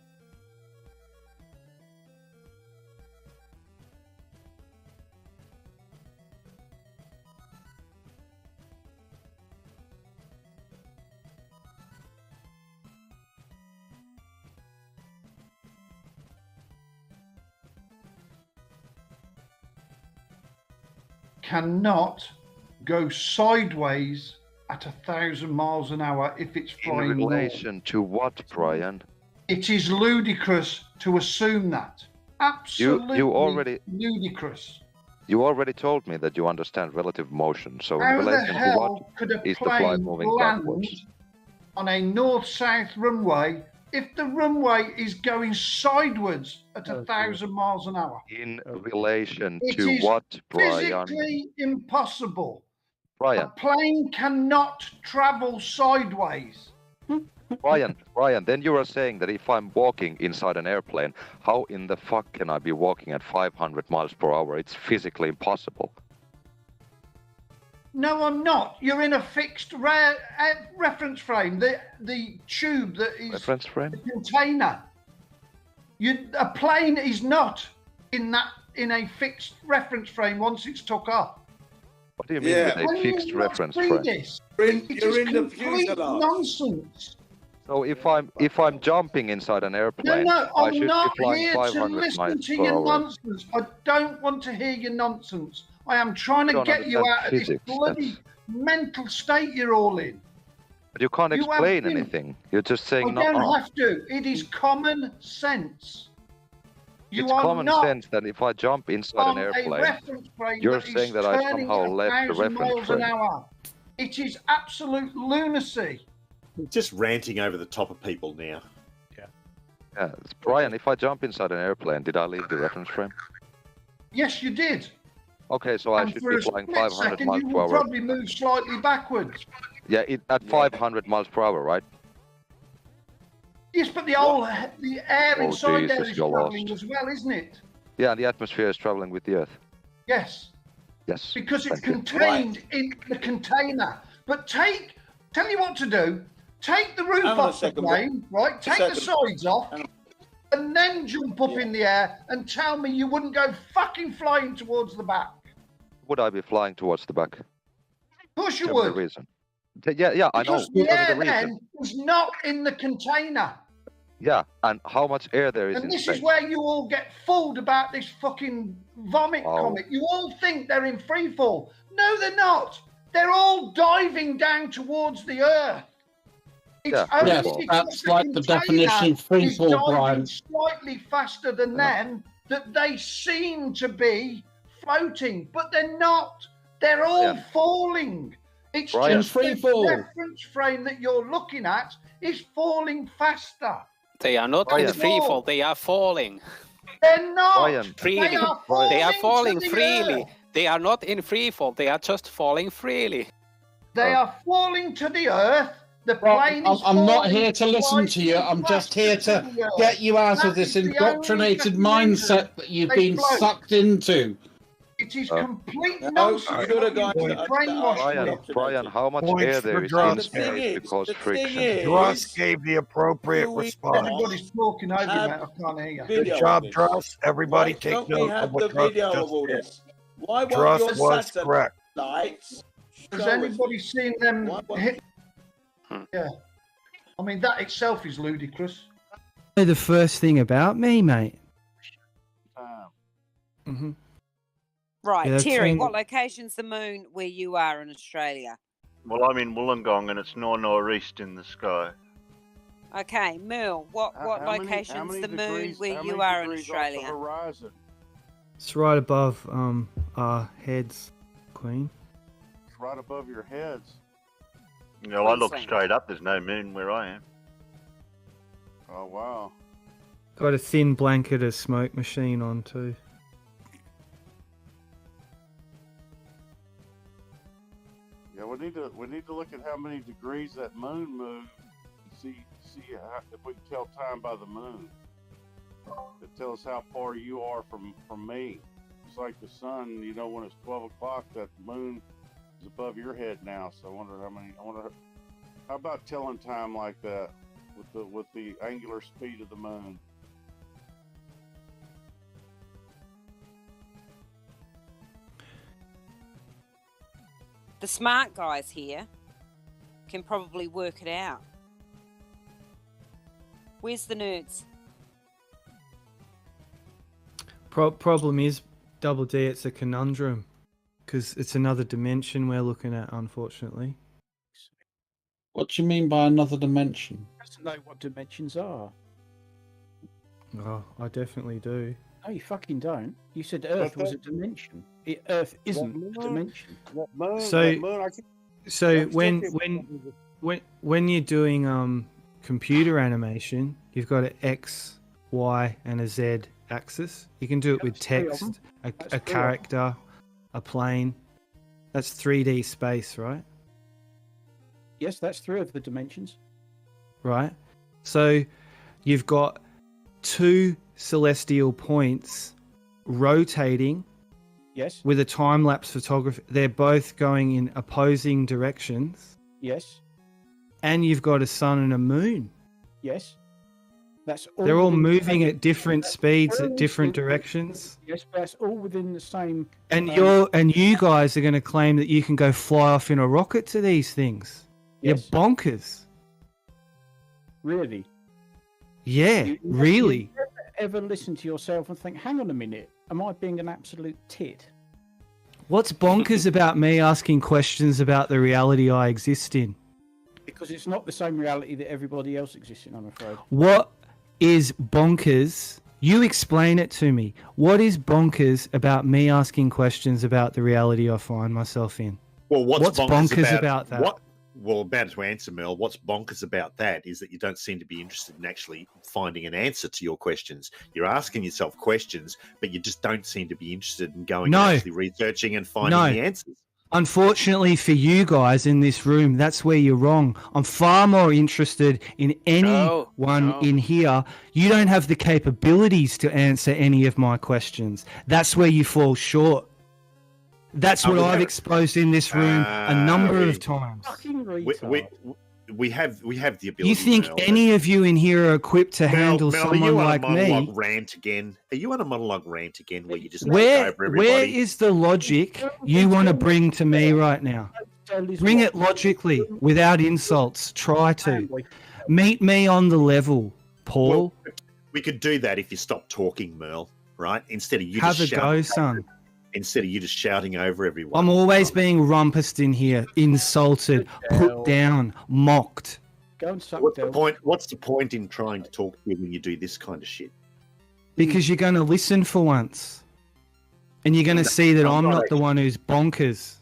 Speaker 1: cannot go sideways at 1,000 miles an hour if it's
Speaker 8: In
Speaker 1: flying north.
Speaker 8: relation to what, Brian?
Speaker 1: It is ludicrous to assume that. Absolutely ludicrous.
Speaker 8: You already told me that you understand relative motion. So in
Speaker 1: How the
Speaker 8: relation to what
Speaker 1: hell could a
Speaker 8: is the flight
Speaker 1: plane
Speaker 8: moving
Speaker 1: land
Speaker 8: backwards?
Speaker 1: on a north-south runway if the runway is going sideways at 1,000 miles an hour?
Speaker 8: In relation
Speaker 1: It
Speaker 8: to
Speaker 1: is
Speaker 8: what, Brian?
Speaker 1: physically impossible.
Speaker 8: Brian.
Speaker 1: A plane cannot travel sideways.
Speaker 8: Brian, then you are saying that if I'm walking inside an airplane, how in the fuck can I be walking at 500 miles per hour? It's physically impossible.
Speaker 1: No, I'm not. You're in a fixed reference frame. The tube that is
Speaker 8: Reference frame?
Speaker 1: the container. A plane is not in a fixed reference frame once it's took off.
Speaker 8: What do you mean with a fixed reference frame?
Speaker 4: You're in the fuselage.
Speaker 1: Nonsense.
Speaker 8: So if I'm jumping inside an airplane,
Speaker 1: No,
Speaker 8: I
Speaker 1: I'm
Speaker 8: should
Speaker 1: not
Speaker 8: be flying
Speaker 1: here to
Speaker 8: 500
Speaker 1: listen
Speaker 8: miles
Speaker 1: to
Speaker 8: per
Speaker 1: your
Speaker 8: hour.
Speaker 1: nonsense. I don't want to hear your nonsense. I am trying
Speaker 8: You
Speaker 1: to
Speaker 8: don't
Speaker 1: get you
Speaker 8: understand
Speaker 1: out of this
Speaker 8: physics,
Speaker 1: bloody mental state you're all in.
Speaker 8: But you can't
Speaker 1: You have
Speaker 8: explain
Speaker 1: been-
Speaker 8: anything. You're just saying
Speaker 1: I
Speaker 8: no.
Speaker 1: don't have to. It is common sense. You
Speaker 8: It's
Speaker 1: are
Speaker 8: common
Speaker 1: not
Speaker 8: sense that if I jump inside
Speaker 1: on
Speaker 8: an
Speaker 1: a
Speaker 8: airplane,
Speaker 1: reference frame
Speaker 8: you're
Speaker 1: that is
Speaker 8: saying that I
Speaker 1: turning
Speaker 8: somehow
Speaker 1: at
Speaker 8: left the
Speaker 1: 1,000
Speaker 8: reference
Speaker 1: miles an
Speaker 8: frame.
Speaker 1: hour. It is absolute lunacy.
Speaker 3: Just ranting over the top of people now.
Speaker 8: Yeah, Brian, if I jump inside an airplane, did I leave the reference frame?
Speaker 1: Yes, you did.
Speaker 8: Okay, so I
Speaker 1: And
Speaker 8: should
Speaker 1: for
Speaker 8: be
Speaker 1: a
Speaker 8: flying
Speaker 1: split
Speaker 8: 500
Speaker 1: second,
Speaker 8: miles
Speaker 1: you
Speaker 8: per
Speaker 1: will
Speaker 8: hour.
Speaker 1: probably move slightly backwards.
Speaker 8: Yeah, at 500 miles per hour, right?
Speaker 1: Yes, but the air
Speaker 8: Oh,
Speaker 1: inside there
Speaker 8: Jesus,
Speaker 1: is
Speaker 8: you're
Speaker 1: travelling
Speaker 8: lost.
Speaker 1: as well, isn't it?
Speaker 8: Yeah, the atmosphere is traveling with the Earth.
Speaker 1: Yes,
Speaker 8: Yes.
Speaker 1: because it's
Speaker 8: thank you.
Speaker 1: contained in the container. But tell you what to do. Take the roof
Speaker 4: Hang on a
Speaker 1: off the
Speaker 4: second,
Speaker 1: plane, right? Take the
Speaker 4: second.
Speaker 1: sides off, and then jump up in the air and tell me you wouldn't go fucking flying towards the back.
Speaker 8: Would I be flying towards the back?
Speaker 1: Of course you
Speaker 8: Tell me the
Speaker 1: would.
Speaker 8: reason. Yeah, I know.
Speaker 1: Because the
Speaker 8: Tell me
Speaker 1: air
Speaker 8: the reason.
Speaker 1: then is not in the container.
Speaker 8: Yeah, and how much air there is
Speaker 1: And
Speaker 8: in
Speaker 1: this
Speaker 8: space?
Speaker 1: is where you all get fooled about this fucking vomit
Speaker 8: Oh.
Speaker 1: comet. You all think they're in free fall. No, they're not. They're all diving down towards the earth. It's
Speaker 8: Yeah,
Speaker 1: only
Speaker 7: Yes,
Speaker 1: because
Speaker 7: that's
Speaker 1: the
Speaker 7: like the
Speaker 1: container
Speaker 7: definition of free
Speaker 1: is
Speaker 7: fall,
Speaker 1: diving
Speaker 7: Brian.
Speaker 1: slightly faster than them that they seem to be floating, but they're not. They're all
Speaker 8: Brian.
Speaker 1: falling. It's
Speaker 8: Brian.
Speaker 1: just
Speaker 7: Free
Speaker 1: the
Speaker 7: fall.
Speaker 1: reference frame that you're looking at is falling faster.
Speaker 13: They are not
Speaker 8: Brian.
Speaker 13: in free fall. They are falling
Speaker 1: They're not.
Speaker 8: Brian.
Speaker 13: freely.
Speaker 1: They are falling,
Speaker 13: They are falling
Speaker 1: to the
Speaker 13: freely.
Speaker 1: earth.
Speaker 13: They are not in free fall. They are just falling freely.
Speaker 1: They
Speaker 8: Oh.
Speaker 1: are falling to the earth. The
Speaker 7: Well,
Speaker 1: plane is
Speaker 7: I'm not
Speaker 1: falling
Speaker 7: here to listen to you. I'm just here to get you out of this indoctrinated mindset that you've been sucked into.
Speaker 1: It is
Speaker 8: Oh.
Speaker 1: complete
Speaker 4: No,
Speaker 1: nonsense.
Speaker 4: you're the guy
Speaker 1: You're
Speaker 4: that-
Speaker 1: brainwashed.
Speaker 8: Brian, how much
Speaker 12: Points
Speaker 8: air
Speaker 12: for
Speaker 8: there is
Speaker 12: Druss.
Speaker 8: in
Speaker 12: The
Speaker 8: space
Speaker 4: thing is-
Speaker 8: because
Speaker 4: the thing
Speaker 8: friction?
Speaker 4: is-
Speaker 12: Druss gave the appropriate
Speaker 4: Do we-
Speaker 12: response.
Speaker 1: Everybody's talking over you,
Speaker 4: Have
Speaker 1: mate. I can't hear you.
Speaker 12: Good
Speaker 4: video
Speaker 12: job,
Speaker 4: of this.
Speaker 12: Druss. Everybody
Speaker 4: Why
Speaker 12: take
Speaker 4: don't we
Speaker 12: note of
Speaker 4: have
Speaker 12: what
Speaker 4: the
Speaker 12: Druss
Speaker 4: video
Speaker 12: just
Speaker 4: of all
Speaker 12: did.
Speaker 4: this? Why won't
Speaker 12: Druss
Speaker 4: your
Speaker 12: was correct.
Speaker 4: satellites
Speaker 1: Has
Speaker 4: show us
Speaker 1: anybody
Speaker 4: this?
Speaker 1: seen them
Speaker 4: Why won't-
Speaker 1: hit? Yeah. I mean, that itself is ludicrous.
Speaker 5: Know the first thing about me, mate.
Speaker 6: Um,
Speaker 2: Right,
Speaker 5: Yeah,
Speaker 2: Terry,
Speaker 5: same.
Speaker 2: what location's the moon where you are in Australia?
Speaker 11: Well, I'm in Wollongong and it's northeast in the sky.
Speaker 2: Okay, Merl, what
Speaker 6: how many-
Speaker 2: location's
Speaker 6: how many
Speaker 2: the moon
Speaker 6: degrees-
Speaker 2: where
Speaker 6: how
Speaker 2: you
Speaker 6: many
Speaker 2: are in
Speaker 6: degrees off the
Speaker 2: Australia?
Speaker 6: horizon?
Speaker 5: It's right above our heads, Queen.
Speaker 6: It's right above your heads.
Speaker 11: You know, I look
Speaker 2: Queensland.
Speaker 11: straight up. There's no moon where I am.
Speaker 6: Oh wow.
Speaker 5: Got a thin blanket of smoke machine on too.
Speaker 6: Yeah, we need to look at how many degrees that moon moves. And see how, if we can tell time by the moon. It tells how far you are from me. It's like the sun. You know, when it's 12 o'clock, that moon is above your head now. So I wonder how many. How about telling time like that with the angular speed of the moon?
Speaker 2: The smart guys here can probably work it out. Where's the nerds?
Speaker 5: Problem is, Double D, it's a conundrum because it's another dimension we're looking at, unfortunately.
Speaker 7: What do you mean by another dimension?
Speaker 14: Doesn't know what dimensions are.
Speaker 5: Oh, I definitely do.
Speaker 14: No, you fucking don't. You said Earth was a dimension. Earth isn't a dimension.
Speaker 5: So when you're doing computer animation, you've got an X, Y, and a Z axis. You can do it with text, a character, a plane. That's 3D space, right?
Speaker 14: Yes, that's 3 of the dimensions.
Speaker 5: Right. So you've got 2 celestial points rotating.
Speaker 14: Yes.
Speaker 5: With a time-lapse photography. They're both going in opposing directions.
Speaker 14: Yes.
Speaker 5: And you've got a sun and a moon.
Speaker 14: Yes.
Speaker 5: They're all moving at different speeds at different directions.
Speaker 14: Yes, but that's all within the same.
Speaker 5: And you guys are going to claim that you can go fly off in a rocket to these things.
Speaker 14: Yes.
Speaker 5: You're bonkers.
Speaker 14: Really?
Speaker 5: Yeah, really.
Speaker 14: You never ever listen to yourself and think, hang on a minute, am I being an absolute tit?
Speaker 5: What's bonkers about me asking questions about the reality I exist in?
Speaker 14: Because it's not the same reality that everybody else exists in, I'm afraid.
Speaker 5: What is bonkers? You explain it to me. What is bonkers about me asking questions about the reality I find myself in?
Speaker 3: Well, what's
Speaker 5: bonkers about that?
Speaker 3: Well, about to answer, Merl, what's bonkers about that is that you don't seem to be interested in actually finding an answer to your questions. You're asking yourself questions, but you just don't seem to be interested in going and actually researching and finding the answers.
Speaker 5: Unfortunately for you guys in this room, that's where you're wrong. I'm far more interested in anyone in here. You don't have the capabilities to answer any of my questions. That's where you fall short. That's what I've exposed in this room a number of times.
Speaker 3: We have the ability.
Speaker 5: You think any of you in here are equipped to handle someone like me?
Speaker 3: Are you on a monologue rant again? Are you on a monologue rant again where you just
Speaker 5: where
Speaker 3: over everybody?
Speaker 5: Where is the logic you want to bring to me right now? Bring it logically, without insults. Try to meet me on the level, Paul.
Speaker 3: Well, we could do that if you stop talking, Merl. Right? Instead of you
Speaker 5: have
Speaker 3: just
Speaker 5: a go, son.
Speaker 3: Instead of you just shouting over everyone.
Speaker 5: I'm always being rumpused in here, insulted, put down, mocked.
Speaker 14: Go and suck
Speaker 3: What's the point? What's the point in trying to talk to you when you do this kind of shit?
Speaker 5: Because you're going to listen for once, and you're going to see that I'm not the one who's bonkers.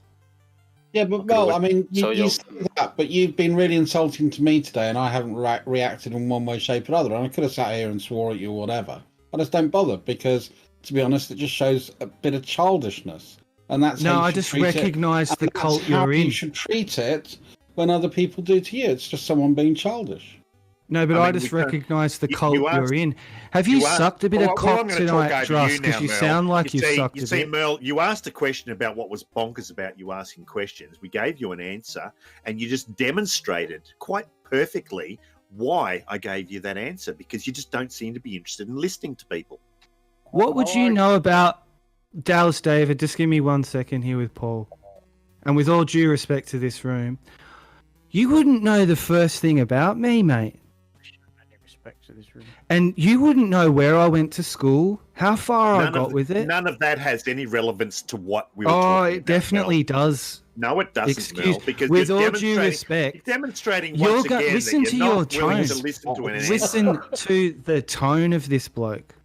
Speaker 7: Yeah, but well, I mean, you say that, but you've been really insulting to me today, and I haven't reacted in one way, shape, or other. And I could have sat here and swore at you or whatever. I just don't bother because, to be honest, it just shows a bit of childishness, and that's
Speaker 5: no. I just recognise the cult you're in.
Speaker 7: You should treat it when other people do to you. It's just someone being childish.
Speaker 5: No, but I just recognise the cult you're in. Have you sucked a bit of cock tonight, Dross? Because you sound like you've sucked a bit.
Speaker 3: You see, Merl, you asked a question about what was bonkers about you asking questions. We gave you an answer, and you just demonstrated quite perfectly why I gave you that answer, because you just don't seem to be interested in listening to people.
Speaker 5: What would you know about Dallas David? Just give me 1 second here with Paul. And with all due respect to this room, you wouldn't know the first thing about me, mate.
Speaker 14: To this room.
Speaker 5: And you wouldn't know where I went to school, how far I got with it.
Speaker 3: None of that has any relevance to what we were talking about.
Speaker 5: Oh, it definitely does.
Speaker 3: No, it doesn't, Mel, because
Speaker 5: with all due respect,
Speaker 3: you're demonstrating once again
Speaker 5: listen
Speaker 3: that
Speaker 5: to
Speaker 3: you're
Speaker 5: your
Speaker 3: not willing
Speaker 5: tone.
Speaker 3: to listen to an
Speaker 5: Listen to the tone of this bloke.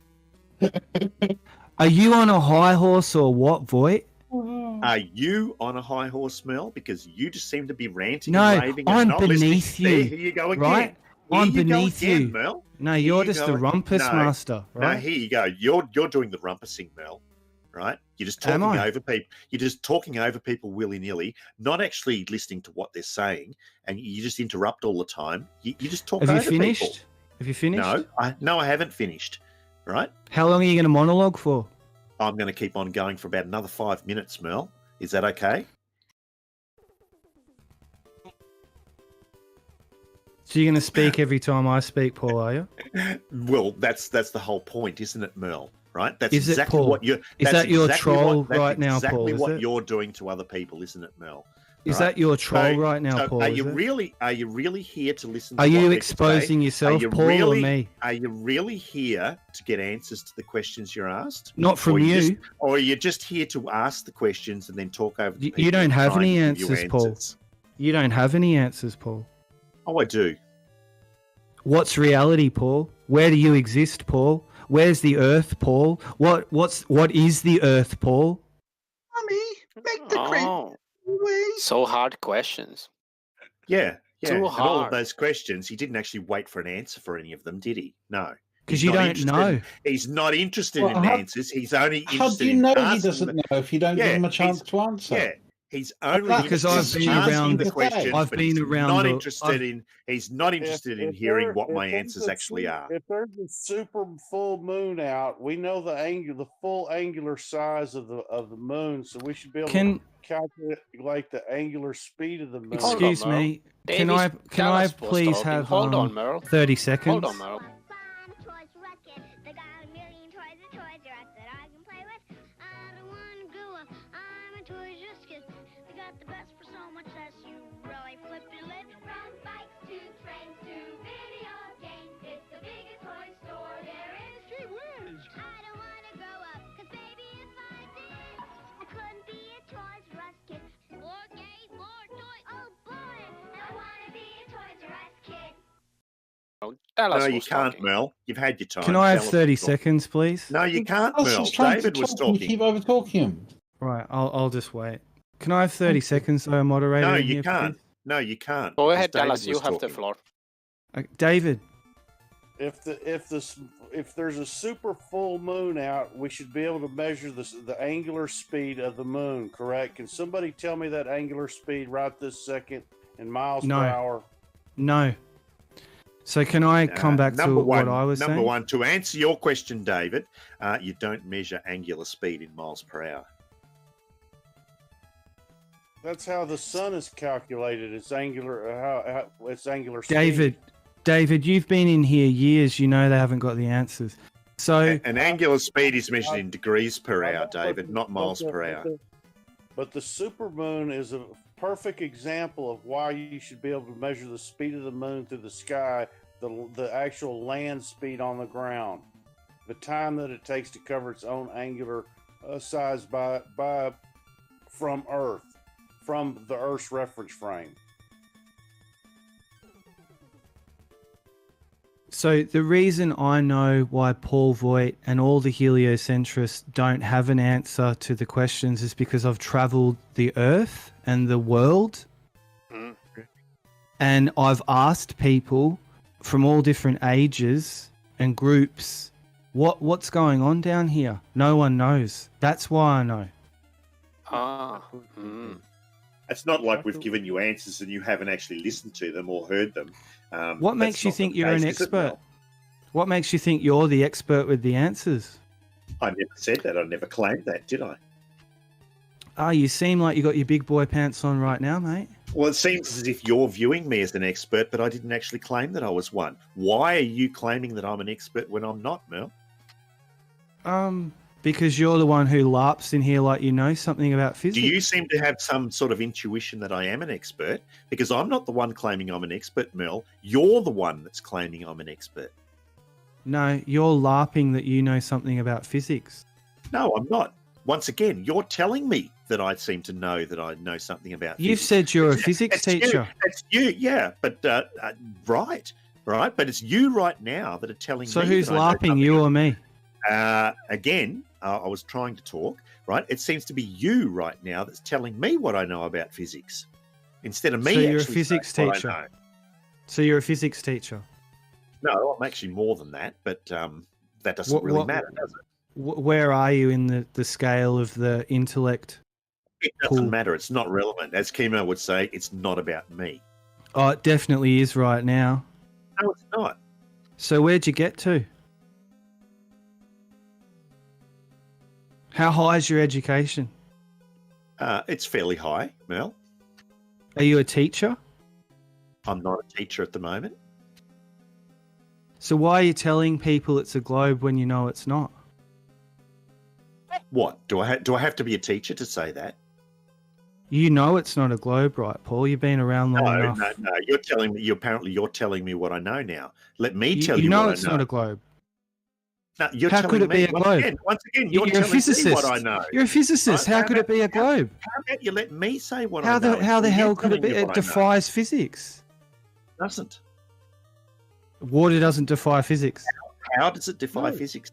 Speaker 5: Are you on a high horse or what, Voight?
Speaker 3: Are you on a high horse, Mel? Because you just seem to be ranting and raving and
Speaker 5: I'm
Speaker 3: not
Speaker 5: beneath
Speaker 3: listening.
Speaker 5: you.
Speaker 3: There, here you go again.
Speaker 5: Right? I'm beneath you.
Speaker 3: Mel.
Speaker 5: No, you're just the rumpus master, right?
Speaker 3: No, here you go. You're doing the rumpusing, Mel. Right? You're just talking over people. You're just talking over people willy-nilly, not actually listening to what they're saying, and you just interrupt all the time. You just talk over people.
Speaker 5: Have you finished? Have you finished?
Speaker 3: No, I haven't finished. Right?
Speaker 5: How long are you going to monologue for?
Speaker 3: I'm going to keep on going for about another 5 minutes, Merl. Is that okay?
Speaker 5: So you're going to speak every time I speak, Paul, are you?
Speaker 3: Well, that's the whole point, isn't it, Merl? Right? That's
Speaker 5: is
Speaker 3: exactly
Speaker 5: it, Paul?
Speaker 3: What you're.
Speaker 5: Is that your troll right now, Paul?
Speaker 3: That's exactly what you're doing to other people, isn't it, Merl?
Speaker 5: Is that your troll right now, Paul?
Speaker 3: Are you really here to listen?
Speaker 5: Are you exposing yourself, Paul, or me?
Speaker 3: Are you really here to get answers to the questions you're asked?
Speaker 5: Not from you.
Speaker 3: Or are you just here to ask the questions and then talk over the people?
Speaker 5: You don't have any answers, Paul. You don't have any answers, Paul.
Speaker 3: Oh, I do.
Speaker 5: What's reality, Paul? Where do you exist, Paul? Where's the Earth, Paul? What is the Earth, Paul?
Speaker 1: Mummy, make the
Speaker 13: Oh, so hard questions.
Speaker 3: Yeah.
Speaker 13: Too
Speaker 3: And all of
Speaker 13: hard.
Speaker 3: those questions, he didn't actually wait for an answer for any of them, did he? No.
Speaker 5: 'Cause
Speaker 3: He's
Speaker 5: you
Speaker 3: not
Speaker 5: don't
Speaker 3: interested
Speaker 5: know.
Speaker 3: He's not interested
Speaker 7: Well,
Speaker 3: in
Speaker 7: how-
Speaker 3: answers. He's only
Speaker 7: How
Speaker 3: interested
Speaker 7: do you
Speaker 3: in
Speaker 7: know he
Speaker 3: asking
Speaker 7: doesn't know if you don't give him a chance to answer?
Speaker 3: Yeah, he's only
Speaker 7: Because
Speaker 3: interested
Speaker 5: I've
Speaker 3: in
Speaker 5: been
Speaker 3: asking
Speaker 5: around-
Speaker 3: the questions,
Speaker 5: I've
Speaker 3: but
Speaker 5: been
Speaker 3: he's
Speaker 5: around
Speaker 3: not
Speaker 5: the-
Speaker 3: interested
Speaker 5: I've-
Speaker 3: in. He's not interested in hearing what my answers actually are.
Speaker 6: If there's a super full moon out, we know the full angular size of the moon, so we should be able
Speaker 5: Can-
Speaker 6: to calculate the angular speed of the moon.
Speaker 5: Excuse me. Can
Speaker 13: Davis,
Speaker 5: I
Speaker 13: tell us what's
Speaker 5: please
Speaker 13: talking.
Speaker 5: have
Speaker 13: Hold on, Merl.
Speaker 5: 30 seconds?
Speaker 13: Hold on, Merl. Tell us
Speaker 3: No, you
Speaker 13: what's
Speaker 3: can't,
Speaker 13: talking.
Speaker 3: Mel. You've had your time.
Speaker 5: Can I have
Speaker 3: Tell us
Speaker 5: 30
Speaker 3: what's talking.
Speaker 5: seconds, please?
Speaker 3: No, you can't,
Speaker 7: Us
Speaker 3: Mel.
Speaker 7: is trying to
Speaker 3: David was
Speaker 7: talk and you
Speaker 3: talking.
Speaker 7: keep over talking him.
Speaker 5: Right, I'll just wait. Can I have 30 seconds, though, moderator?
Speaker 3: No,
Speaker 5: in
Speaker 3: you
Speaker 5: here,
Speaker 3: can't.
Speaker 5: please?
Speaker 3: No, you can't.
Speaker 13: Go
Speaker 3: because
Speaker 13: ahead,
Speaker 3: David
Speaker 13: Dallas. You
Speaker 3: was
Speaker 13: have the
Speaker 3: talking.
Speaker 13: floor.
Speaker 5: David,
Speaker 6: If there's a super full moon out, we should be able to measure the angular speed of the moon. Correct? Can somebody tell me that angular speed right this second in miles
Speaker 5: No.
Speaker 6: per hour?
Speaker 5: no. So can I come back to
Speaker 3: Number one,
Speaker 5: what I was
Speaker 3: number
Speaker 5: saying?
Speaker 3: one, to answer your question, David, you don't measure angular speed in miles per hour.
Speaker 6: That's how the sun is calculated. It's angular. How it's angular speed.
Speaker 5: David, you've been in here years. You know they haven't got the answers. So
Speaker 3: An angular speed is measured in degrees per hour, David, not miles per hour.
Speaker 6: But the supermoon is a perfect example of why you should be able to measure the speed of the moon through the sky, the actual land speed on the ground, the time that it takes to cover its own angular size from the Earth's reference frame.
Speaker 5: So the reason I know why Paul Voigt and all the heliocentrists don't have an answer to the questions is because I've traveled the Earth and the world, and I've asked people from all different ages and groups what's going on down here. No one knows. That's why I know.
Speaker 3: It's not like we've given you answers and you haven't actually listened to them or heard them.
Speaker 5: What makes
Speaker 3: That's
Speaker 5: you
Speaker 3: not
Speaker 5: think
Speaker 3: the
Speaker 5: you're
Speaker 3: case,
Speaker 5: an
Speaker 3: is it,
Speaker 5: expert?
Speaker 3: Mel?
Speaker 5: What makes you think you're the expert with the answers?
Speaker 3: I never said that. I never claimed that, did I?
Speaker 5: Oh, you seem like you got your big boy pants on right now, mate.
Speaker 3: Well, it seems as if you're viewing me as an expert, but I didn't actually claim that I was one. Why are you claiming that I'm an expert when I'm not, Mel?
Speaker 5: Because you're the one who larps in here like you know something about physics.
Speaker 3: Do you seem to have some sort of intuition that I am an expert? Because I'm not the one claiming I'm an expert, Mel. You're the one that's claiming I'm an expert.
Speaker 5: No, you're larping that you know something about physics.
Speaker 3: No, I'm not. Once again, you're telling me that I seem to know that I know something about
Speaker 5: You've
Speaker 3: physics.
Speaker 5: said you're a physics teacher.
Speaker 3: It's you, yeah, but right, but it's you right now that are telling
Speaker 5: So
Speaker 3: me.
Speaker 5: who's
Speaker 3: that I know
Speaker 5: larping,
Speaker 3: something
Speaker 5: you or me?
Speaker 3: Again, I was trying to talk, right? It seems to be you right now that's telling me what I know about physics, instead of me.
Speaker 5: So you're a
Speaker 3: actually
Speaker 5: physics
Speaker 3: saying what I
Speaker 5: teacher.
Speaker 3: know.
Speaker 5: So you're a physics teacher.
Speaker 3: No, I'm actually more than that, but that doesn't really matter, does it?
Speaker 5: Where are you in the scale of the intellect?
Speaker 3: It doesn't matter. It's not relevant. As Chemo would say, it's not about me.
Speaker 5: Oh, it definitely is right now.
Speaker 3: No, it's not.
Speaker 5: So where'd you get to? How high is your education?
Speaker 3: It's fairly high, Mel.
Speaker 5: Are you a teacher?
Speaker 3: I'm not a teacher at the moment.
Speaker 5: So why are you telling people it's a globe when you know it's not?
Speaker 3: What do I have to be a teacher to say that?
Speaker 5: You know it's not a globe, right, Paul? You've been around long enough.
Speaker 3: No. You're telling me. You're telling me what I know now. Let me tell you.
Speaker 5: You know
Speaker 3: what
Speaker 5: it's
Speaker 3: I know.
Speaker 5: not a globe.
Speaker 3: No, you're
Speaker 5: How
Speaker 3: telling
Speaker 5: could it
Speaker 3: me,
Speaker 5: be a globe?
Speaker 3: Once again, you're
Speaker 5: a
Speaker 3: telling
Speaker 5: physicist.
Speaker 3: me what I know.
Speaker 5: You're a physicist.
Speaker 3: Right?
Speaker 5: How could it be a globe?
Speaker 3: How about you let me say what
Speaker 5: How
Speaker 3: I know?
Speaker 5: how the
Speaker 3: You're
Speaker 5: hell could it
Speaker 3: telling
Speaker 5: be?
Speaker 3: me
Speaker 5: It
Speaker 3: what I know.
Speaker 5: defies physics.
Speaker 3: doesn't.
Speaker 5: Water doesn't defy physics.
Speaker 3: How does it defy
Speaker 14: No.
Speaker 3: physics?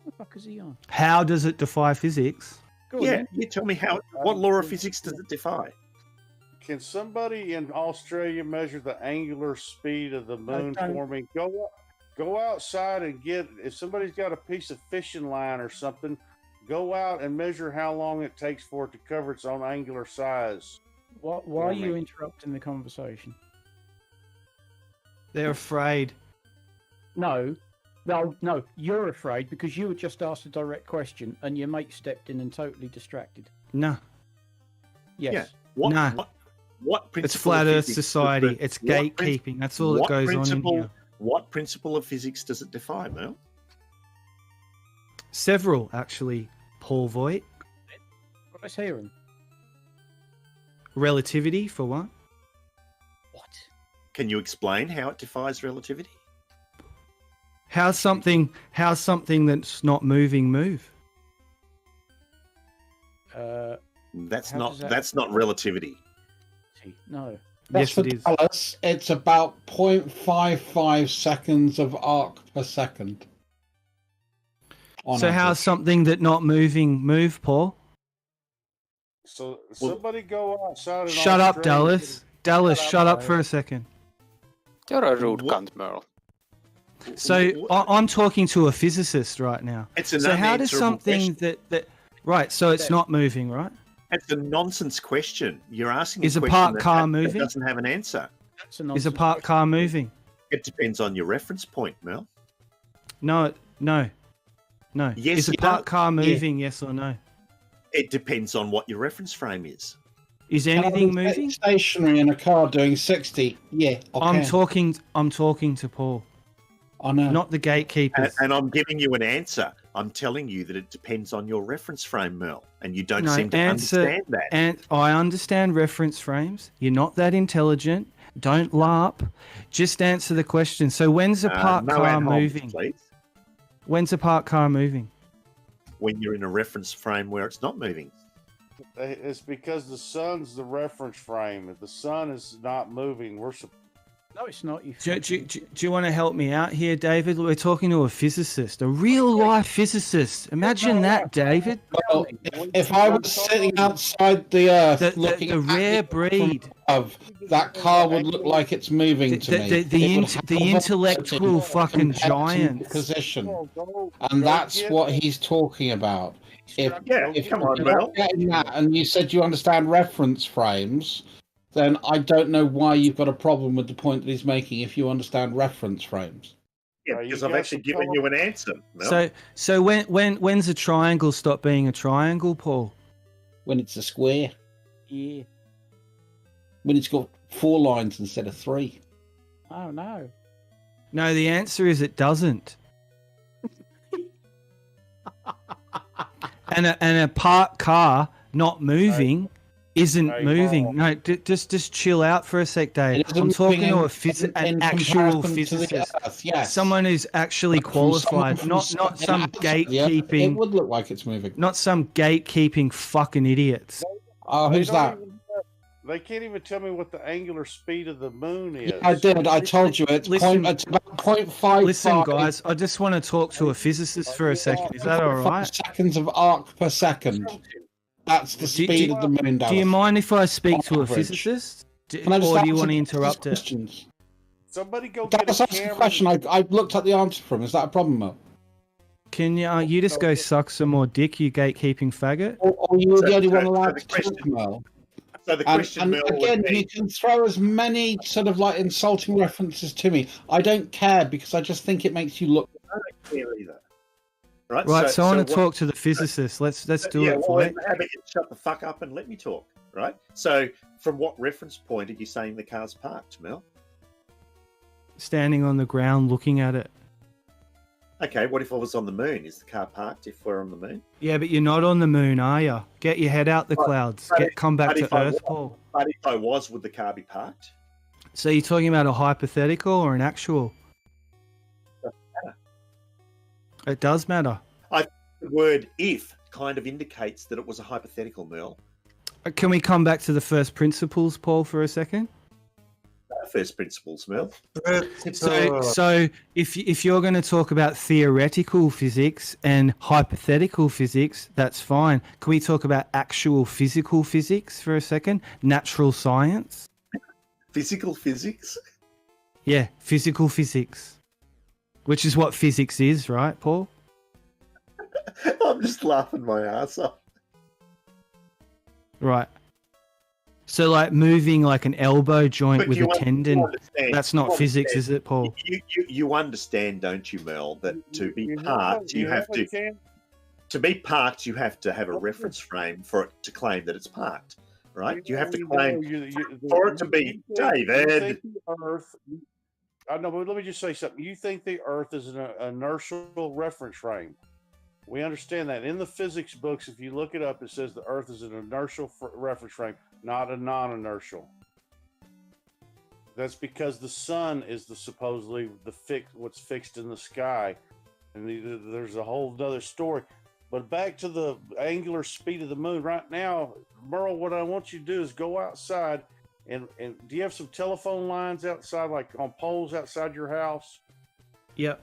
Speaker 14: What the fuck is he on?
Speaker 5: How does it defy physics?
Speaker 14: Go on,
Speaker 3: Yeah,
Speaker 14: then.
Speaker 3: you tell me what law of physics does it defy?
Speaker 6: Can somebody in Australia measure the angular speed of the moon
Speaker 14: don't.
Speaker 6: for me? Go outside and get. If somebody's got a piece of fishing line or something, go out and measure how long it takes for it to cover its own angular size.
Speaker 14: Why are you interrupting the conversation?
Speaker 5: They're afraid.
Speaker 14: No, you're afraid because you were just asked a direct question and your mate stepped in and totally distracted.
Speaker 5: No.
Speaker 14: Yes.
Speaker 3: Yeah. What,
Speaker 5: Nah.
Speaker 3: what principle
Speaker 5: It's flat
Speaker 3: of
Speaker 5: Earth
Speaker 3: physics
Speaker 5: society.
Speaker 3: does it-
Speaker 5: It's
Speaker 3: what prin-
Speaker 5: gatekeeping. That's all that
Speaker 3: what
Speaker 5: goes on in
Speaker 3: principle-
Speaker 5: here.
Speaker 3: What principle of physics does it defy, Merl?
Speaker 5: Several, actually, Paul Voigt.
Speaker 14: Let's hear him.
Speaker 5: Relativity, for one.
Speaker 14: What?
Speaker 3: Can you explain how it defies relativity?
Speaker 5: How's something that's not moving move?
Speaker 3: That's
Speaker 14: How
Speaker 3: not
Speaker 14: does that-
Speaker 3: that's not relativity.
Speaker 14: No.
Speaker 7: That's
Speaker 5: Yes,
Speaker 7: for
Speaker 5: it is.
Speaker 7: Dallas. It's about 0.55 seconds of arc per second. On
Speaker 5: So how's
Speaker 7: average.
Speaker 5: something that not moving move, Paul?
Speaker 6: So somebody go outside. In
Speaker 5: Shut up,
Speaker 6: Australia and
Speaker 5: Dallas. Dallas, shut up for a second.
Speaker 13: You're a rude cunt, Merl.
Speaker 5: So I'm talking to a physicist right now.
Speaker 3: It's an
Speaker 5: So how does
Speaker 3: unanswerable
Speaker 5: something
Speaker 3: question.
Speaker 5: that right? So it's not moving, right?
Speaker 3: It's a nonsense question. You're asking
Speaker 5: Is a
Speaker 3: question
Speaker 5: parked
Speaker 3: that-
Speaker 5: car
Speaker 3: that
Speaker 5: moving?
Speaker 3: doesn't have an answer.
Speaker 14: That's a
Speaker 5: Is a
Speaker 14: nonsense
Speaker 5: parked car moving?
Speaker 3: It depends on your reference point, Mel.
Speaker 5: No.
Speaker 3: Yes,
Speaker 5: Is a
Speaker 3: yeah.
Speaker 5: parked car moving? Yes or no?
Speaker 3: It depends on what your reference frame is.
Speaker 5: Is anything moving?
Speaker 7: Stationary in a car doing 60. Yeah.
Speaker 5: I'm
Speaker 7: Okay.
Speaker 5: talking to Paul.
Speaker 7: I know.
Speaker 5: Not the gatekeepers.
Speaker 3: And I'm giving you an answer. I'm telling you that it depends on your reference frame, Merl, and you don't
Speaker 5: No,
Speaker 3: seem to understand that.
Speaker 5: And I understand reference frames. You're not that intelligent. Don't LARP. Just answer the question. So when's a parked
Speaker 3: no
Speaker 5: car
Speaker 3: ad homs,
Speaker 5: moving?
Speaker 3: please.
Speaker 5: When's a parked car moving?
Speaker 3: When you're in a reference frame where it's not moving.
Speaker 6: It's because the sun's the reference frame. If the sun is not moving,
Speaker 14: No, it's not. You.
Speaker 5: Do you want to help me out here, David? We're talking to a physicist, a real life physicist. Imagine that, David.
Speaker 7: Well, if I was sitting outside the Earth looking
Speaker 5: the
Speaker 7: at
Speaker 5: rare
Speaker 7: it from
Speaker 5: breed.
Speaker 7: above, that car would look like it's moving to me.
Speaker 5: The intellectual fucking giant.
Speaker 7: Position, and that's what he's talking about. If
Speaker 3: come on,
Speaker 7: you're
Speaker 3: Merl.
Speaker 7: not getting that, and you said you understand reference frames, then I don't know why you've got a problem with the point that he's making. If you understand reference frames,
Speaker 3: Yeah, because I've actually given you an answer, Mel.
Speaker 5: So when's a triangle stop being a triangle, Paul?
Speaker 7: When it's a square.
Speaker 14: Yeah.
Speaker 7: When it's got 4 lines instead of 3.
Speaker 14: Oh no.
Speaker 5: No, the answer is it doesn't. and a parked car not moving isn't moving. No, just chill out for a sec, Dave.
Speaker 7: It isn't
Speaker 5: I'm talking
Speaker 7: moving
Speaker 5: to
Speaker 7: in
Speaker 5: an actual
Speaker 7: comparison to the
Speaker 5: physicist.
Speaker 7: Earth, yes.
Speaker 5: Someone who's actually qualified, not some gatekeeping.
Speaker 7: It would look like it's moving.
Speaker 5: Not some gatekeeping fucking idiots.
Speaker 7: Oh, who's that?
Speaker 6: They can't even tell me what the angular speed of the moon is.
Speaker 7: Yeah, I did. I told you it's it's about 0.55.
Speaker 5: Listen, guys, I just want to talk to a physicist for a second. Is that all right?
Speaker 7: Seconds of arc per second. That's the speed of the moon.
Speaker 5: Do you mind if I speak to a
Speaker 7: average.
Speaker 5: physicist?
Speaker 7: Can I just
Speaker 5: Or do you
Speaker 7: answer
Speaker 5: want to
Speaker 7: these
Speaker 5: interrupt it?
Speaker 7: questions?
Speaker 6: Somebody go
Speaker 7: That's
Speaker 6: get a
Speaker 7: the
Speaker 6: camera.
Speaker 7: question. I looked at the answer from. Is that a problem, Mo?
Speaker 5: Can you just go suck some more dick, you gatekeeping faggot?
Speaker 7: Or you were the only one
Speaker 3: so
Speaker 7: allowed
Speaker 3: the
Speaker 7: to
Speaker 3: question-
Speaker 7: talk, Mel?
Speaker 3: So the
Speaker 7: And,
Speaker 3: question,
Speaker 7: and
Speaker 3: Mel, would
Speaker 7: again,
Speaker 3: be,
Speaker 7: you can throw as many sort of like insulting references to me. I don't care because I just think it makes you look.
Speaker 3: I don't care either. Right,
Speaker 5: Right, so I want to
Speaker 3: what-
Speaker 5: talk to the physicist. Let's do
Speaker 3: yeah,
Speaker 5: it,
Speaker 3: well,
Speaker 5: Floyd.
Speaker 3: how about you shut the fuck up and let me talk, right? So, from what reference point are you saying the car's parked, Mel?
Speaker 5: Standing on the ground looking at it.
Speaker 3: Okay, what if I was on the moon? Is the car parked if we're on the moon?
Speaker 5: Yeah, but you're not on the moon, are you? Get your head out the clouds. Come back
Speaker 3: But if
Speaker 5: to
Speaker 3: I
Speaker 5: Earth,
Speaker 3: was-
Speaker 5: Paul.
Speaker 3: But if I was, would the car be parked?
Speaker 5: So you're talking about a hypothetical or an actual? It does matter.
Speaker 3: The word "if" kind of indicates that it was a hypothetical, Merl.
Speaker 5: Can we come back to the first principles, Paul, for a second?
Speaker 3: first principles, Merl.
Speaker 5: So if you're going to talk about theoretical physics and hypothetical physics, that's fine. Can we talk about actual physical physics for a second? Natural science?
Speaker 3: Physical physics?
Speaker 5: Yeah, physical physics. Which is what physics is, right, Paul?
Speaker 3: I'm just laughing my ass off.
Speaker 5: Right. So, like, moving like an elbow joint
Speaker 3: But
Speaker 5: with
Speaker 3: you
Speaker 5: a tendon,
Speaker 3: understand-
Speaker 5: that's not
Speaker 3: you
Speaker 5: physics,
Speaker 3: understand-
Speaker 5: is it, Paul?
Speaker 3: You understand, don't you, Merl, that to be parked, you have to... To be parked, you have to have a reference frame for it to claim that it's parked, right? You have to claim... For it to be... David!
Speaker 6: I know, but let me just say something. You think the Earth is an inertial reference frame. We understand that. In the physics books, if you look it up, it says the Earth is an inertial reference frame, not a non-inertial. That's because the sun is supposedly what's fixed in the sky. And there's a whole other story. But back to the angular speed of the moon. Right now, Merle, what I want you to do is go outside. And do you have some telephone lines outside, like on poles outside your house?
Speaker 5: Yep.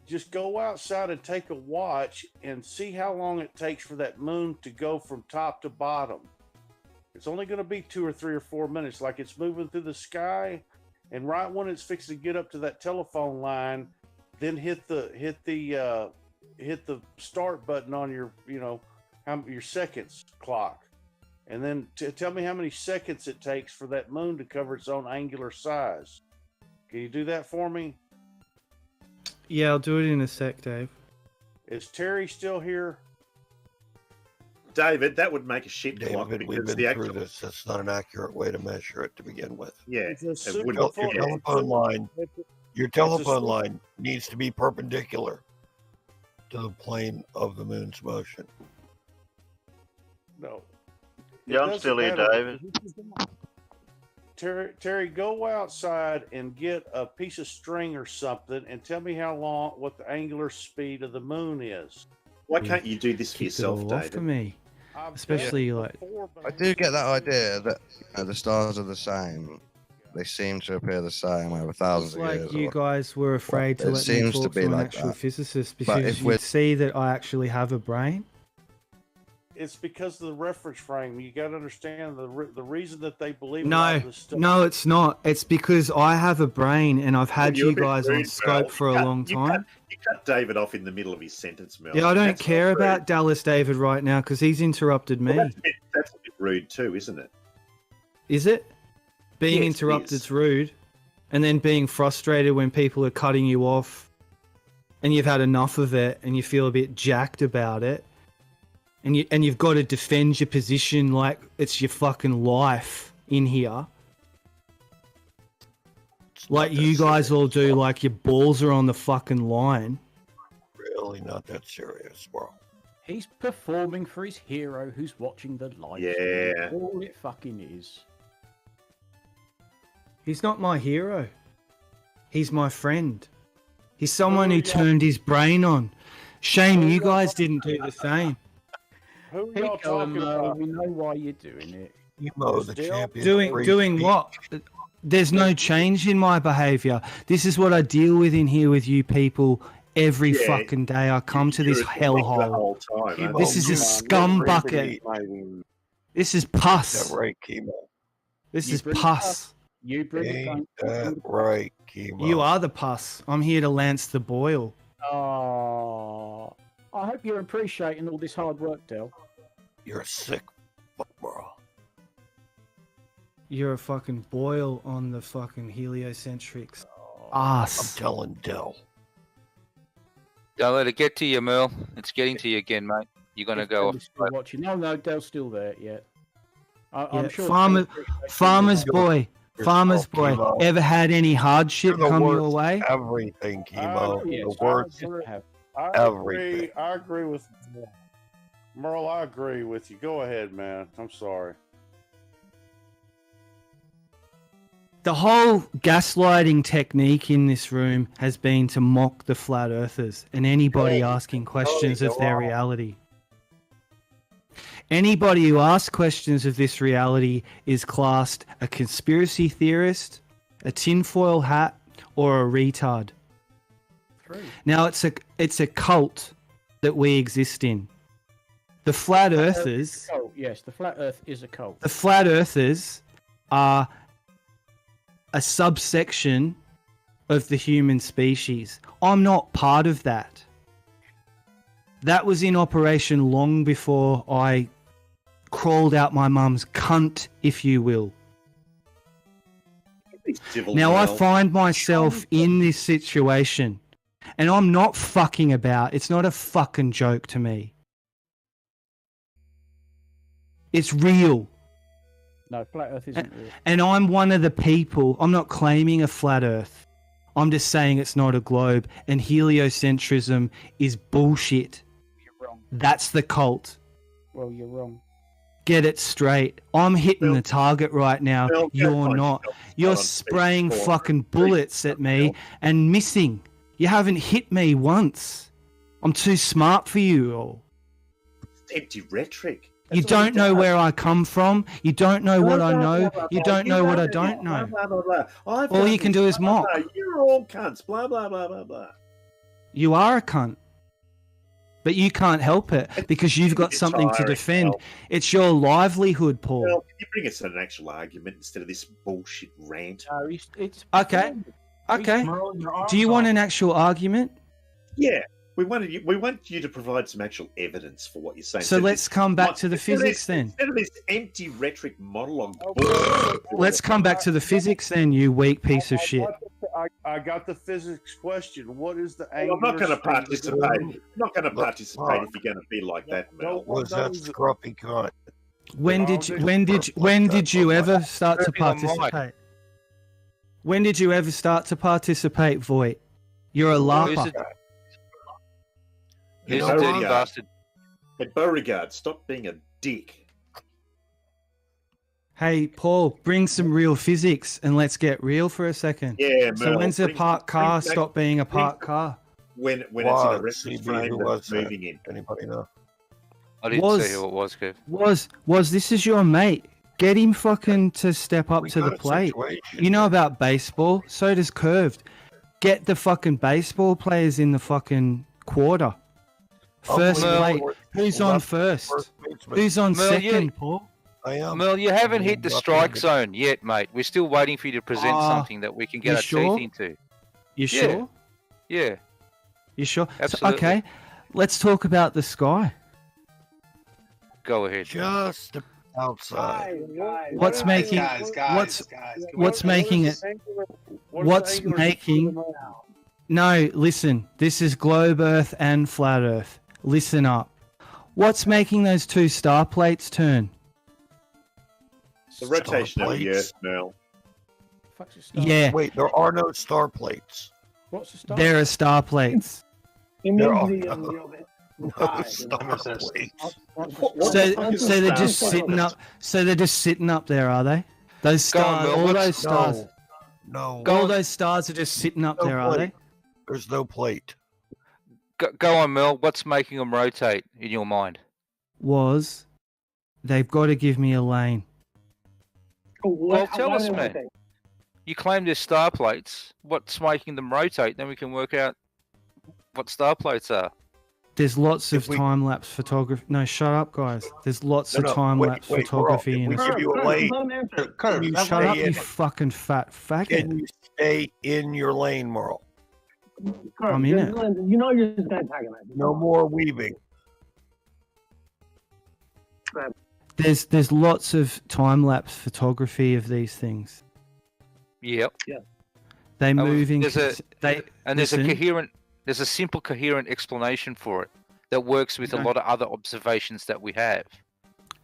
Speaker 6: Just go outside and take a watch and see how long it takes for that moon to go from top to bottom. It's only going to be 2 or 3 or 4 minutes, like it's moving through the sky. And right when it's fixing to get up to that telephone line, then hit the start button on your your seconds clock. And then tell me how many seconds it takes for that moon to cover its own angular size. Can you do that for me?
Speaker 5: Yeah, I'll do it in a sec, Dave.
Speaker 6: Is Terry still here?
Speaker 3: David, that would make a shit clock.
Speaker 12: David, we've
Speaker 3: because
Speaker 12: been
Speaker 3: the
Speaker 12: through
Speaker 3: actual...
Speaker 12: this. That's not an accurate way to measure it to begin with.
Speaker 3: Yeah.
Speaker 12: Your telephone line needs to be perpendicular to the plane of the moon's motion.
Speaker 6: No.
Speaker 11: Yeah, I'm still here, David.
Speaker 6: Terry, go outside and get a piece of string or something and tell me what the angular speed of the moon is.
Speaker 3: Why can't you do this for yourself, David?
Speaker 5: For me, especially like.
Speaker 15: I do get that idea that the stars are the same. They seem to appear the same over thousands
Speaker 5: It's
Speaker 15: of
Speaker 5: like
Speaker 15: years.
Speaker 5: you guys were afraid to
Speaker 15: It
Speaker 5: let me
Speaker 15: seems to
Speaker 5: talk
Speaker 15: be
Speaker 5: to an
Speaker 15: like
Speaker 5: actual
Speaker 15: that.
Speaker 5: physicist
Speaker 15: But
Speaker 5: because
Speaker 15: if
Speaker 5: you
Speaker 15: we're-
Speaker 5: see that I actually have a brain.
Speaker 6: It's because of the reference frame. You got to understand the reason that they believe a lot
Speaker 5: No,
Speaker 6: of this stuff.
Speaker 5: no, it's not. It's because I have a brain and I've had
Speaker 3: You're a
Speaker 5: you
Speaker 3: bit
Speaker 5: guys on
Speaker 3: rude,
Speaker 5: scope
Speaker 3: Merl.
Speaker 5: for a long time.
Speaker 3: You cut David off in the middle of his sentence, Merl.
Speaker 5: Yeah, I don't
Speaker 3: That's
Speaker 5: care
Speaker 3: not rude.
Speaker 5: about Dallas David right now because he's interrupted me.
Speaker 3: Well, that's a bit rude too, isn't it?
Speaker 5: Is it? Being
Speaker 3: Yes, it
Speaker 5: interrupted
Speaker 3: is.
Speaker 5: is rude. And then being frustrated when people are cutting you off and you've had enough of it and you feel a bit jacked about it. And you've got to defend your position like it's your fucking life in here. Like you guys all do, like your balls are on the fucking line.
Speaker 12: Really not that serious, bro.
Speaker 14: He's performing for his hero who's watching the live
Speaker 3: Yeah.
Speaker 14: stream. All it fucking is.
Speaker 5: He's not my hero. He's my friend. He's someone who turned his brain on. Shame you guys didn't do the same.
Speaker 6: Who
Speaker 14: Keep
Speaker 6: y'all
Speaker 14: going,
Speaker 6: talking about?
Speaker 14: We know why you're doing it.
Speaker 12: Emo, the champion.
Speaker 5: Doing what? There's no change in my behaviour. This is what I deal with in here with you people every
Speaker 3: Yeah,
Speaker 5: fucking day. I come to this
Speaker 3: You're a dick the
Speaker 5: hellhole.
Speaker 3: whole time, aren't
Speaker 5: This
Speaker 3: you?
Speaker 5: is a scum bucket. This is pus.
Speaker 12: That right, Chemo.
Speaker 5: This
Speaker 14: You
Speaker 5: is
Speaker 14: bring it
Speaker 5: pus.
Speaker 14: You bring it
Speaker 12: Ain't
Speaker 14: down.
Speaker 12: that right, Chemo?
Speaker 5: You are the pus. I'm here to lance the boil.
Speaker 14: Oh, I hope you're appreciating all this hard work, Del.
Speaker 12: You're a sick fuck, bro.
Speaker 5: You're a fucking boil on the fucking heliocentrics.
Speaker 12: I'm
Speaker 5: Ass.
Speaker 12: telling Del.
Speaker 13: Don't let it get to you, Merl. It's getting to you again, mate. You're gonna go off.
Speaker 14: Del's still watching. No, Del's still there yet. I'm
Speaker 5: Yeah,
Speaker 14: sure.
Speaker 5: farmer's boy. Farmer's boy.
Speaker 12: Chemo.
Speaker 5: Ever had any hardship
Speaker 12: You're the
Speaker 5: come your
Speaker 12: worst
Speaker 5: way?
Speaker 12: Everything, Chemo.
Speaker 14: yes,
Speaker 12: The worst. Everything.
Speaker 6: I agree with Merle. I agree with you. Go ahead, man. I'm sorry.
Speaker 5: The whole gaslighting technique in this room has been to mock the flat earthers and anybody asking questions of their reality. Anybody who asks questions of this reality is classed a conspiracy theorist, a tinfoil hat, or a retard. Now it's a cult that we exist in. The flat earthers.
Speaker 14: Yes, the flat Earth is a cult.
Speaker 5: The flat earthers are a subsection of the human species. I'm not part of that. That was in operation long before I crawled out my mum's cunt, if you will. Now I find myself in this situation, and I'm not fucking about. It's not a fucking joke to me. It's real.
Speaker 14: No, flat Earth isn't real.
Speaker 5: And I'm one of the people. I'm not claiming a flat Earth. I'm just saying it's not a globe, and heliocentrism is bullshit.
Speaker 14: You're wrong.
Speaker 5: That's the cult.
Speaker 14: Well, you're wrong.
Speaker 5: Get it straight. I'm hitting the target right now. You're not. You're spraying fucking bullets at me and missing. You haven't hit me once. I'm too smart for you all.
Speaker 3: It's empty rhetoric.
Speaker 5: You don't know where I come from. You don't know what I know. You don't know what I don't know. All you can do is mock.
Speaker 3: You're all cunts. Blah, blah, blah, blah, blah.
Speaker 5: You are a cunt. But you can't help it because you've got something to defend. It's your livelihood, Paul.
Speaker 3: Well, can you bring us an actual argument instead of this bullshit rant?
Speaker 14: It's
Speaker 5: Okay. Okay. Do you want an actual argument?
Speaker 3: Yeah. We want you to provide some actual evidence for what you're saying.
Speaker 5: So let's come back to the physics then.
Speaker 3: Instead of this empty rhetoric monologue.
Speaker 5: Let's come back to the physics then, you weak piece of shit.
Speaker 6: I got the physics question. What is the
Speaker 3: I'm not going to participate. I'm not going to participate if you're going to be like that, Mel.
Speaker 12: Was that scruffy cunt?
Speaker 5: When did you ever start to participate? When did you ever start to participate, Voight? You're a larper.
Speaker 3: Who's a dirty bastard? Hey, Beauregard, stop being a dick.
Speaker 5: Hey, Paul, bring some real physics and let's get real for a second.
Speaker 3: Yeah,
Speaker 5: So
Speaker 3: Merl,
Speaker 5: when's a parked car stop being a parked car?
Speaker 3: When it's in a reference frame that's moving in.
Speaker 12: Anybody know?
Speaker 13: I didn't see who it was, Kev.
Speaker 5: Was this is your mate? Get him fucking to step up to the plate. You know about baseball, so does Curved. Get the fucking baseball players in the fucking quarter. First plate. Who's on first? Who's on second, Paul?
Speaker 12: I am.
Speaker 13: Merl, you haven't hit the strike zone yet, mate. We're still waiting for you to present something that we can get our teeth into.
Speaker 5: You sure?
Speaker 13: Yeah.
Speaker 5: You sure?
Speaker 13: Absolutely.
Speaker 5: Okay, let's talk about the sky.
Speaker 13: Go ahead.
Speaker 12: Just outside.
Speaker 5: What's making No, listen. This is globe Earth and flat Earth. Listen up. What's making those two star plates turn?
Speaker 3: The rotation of the Earth, Merl.
Speaker 5: Yeah.
Speaker 12: Wait, there are no star plates.
Speaker 14: What's a star?
Speaker 5: There are star plates.
Speaker 12: There are no star plates.
Speaker 5: So they're just sitting up. So they're just sitting up there, are they? Those stars, all those stars.
Speaker 12: No.
Speaker 5: All those stars are just sitting up there, are they?
Speaker 12: There's no plate.
Speaker 13: Go on, Merl. What's making them rotate in your mind?
Speaker 5: They've got to give me a lane.
Speaker 13: Well, tell us, man. You claim there's star plates. What's making them rotate? Then we can work out what star plates are.
Speaker 5: There's lots of time-lapse photography. No, shut up, guys. There's lots of time-lapse photography in it.
Speaker 12: Give you a lane.
Speaker 5: Shut up, you fucking fat faggot.
Speaker 12: Can you stay in your lane, Merl?
Speaker 5: I'm in it.
Speaker 16: You know you're just antagonizing.
Speaker 12: No more weaving.
Speaker 5: There's lots of time-lapse photography of these things.
Speaker 13: Yep.
Speaker 16: Yeah.
Speaker 5: They move in.
Speaker 13: There's a simple, coherent explanation for it that works with a lot of other observations that we have.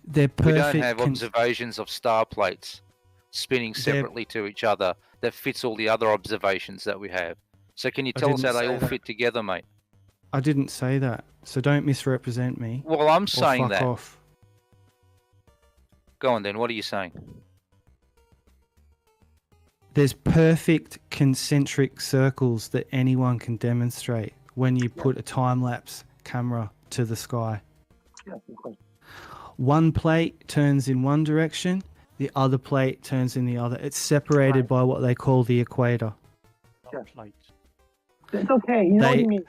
Speaker 5: They're perfect.
Speaker 13: We don't have observations of star plates spinning separately to each other that fits all the other observations that we have. So can you tell us how they all fit together, mate?
Speaker 5: I didn't say that, so don't misrepresent me.
Speaker 13: Well, I'm saying that.
Speaker 5: Off.
Speaker 13: Go on then. What are you saying?
Speaker 5: There's perfect concentric circles that anyone can demonstrate when you put a time-lapse camera to the sky. One plate turns in one direction, the other plate turns in the other. It's separated by what they call the equator.
Speaker 14: Plates.
Speaker 16: It's okay. You know what you mean.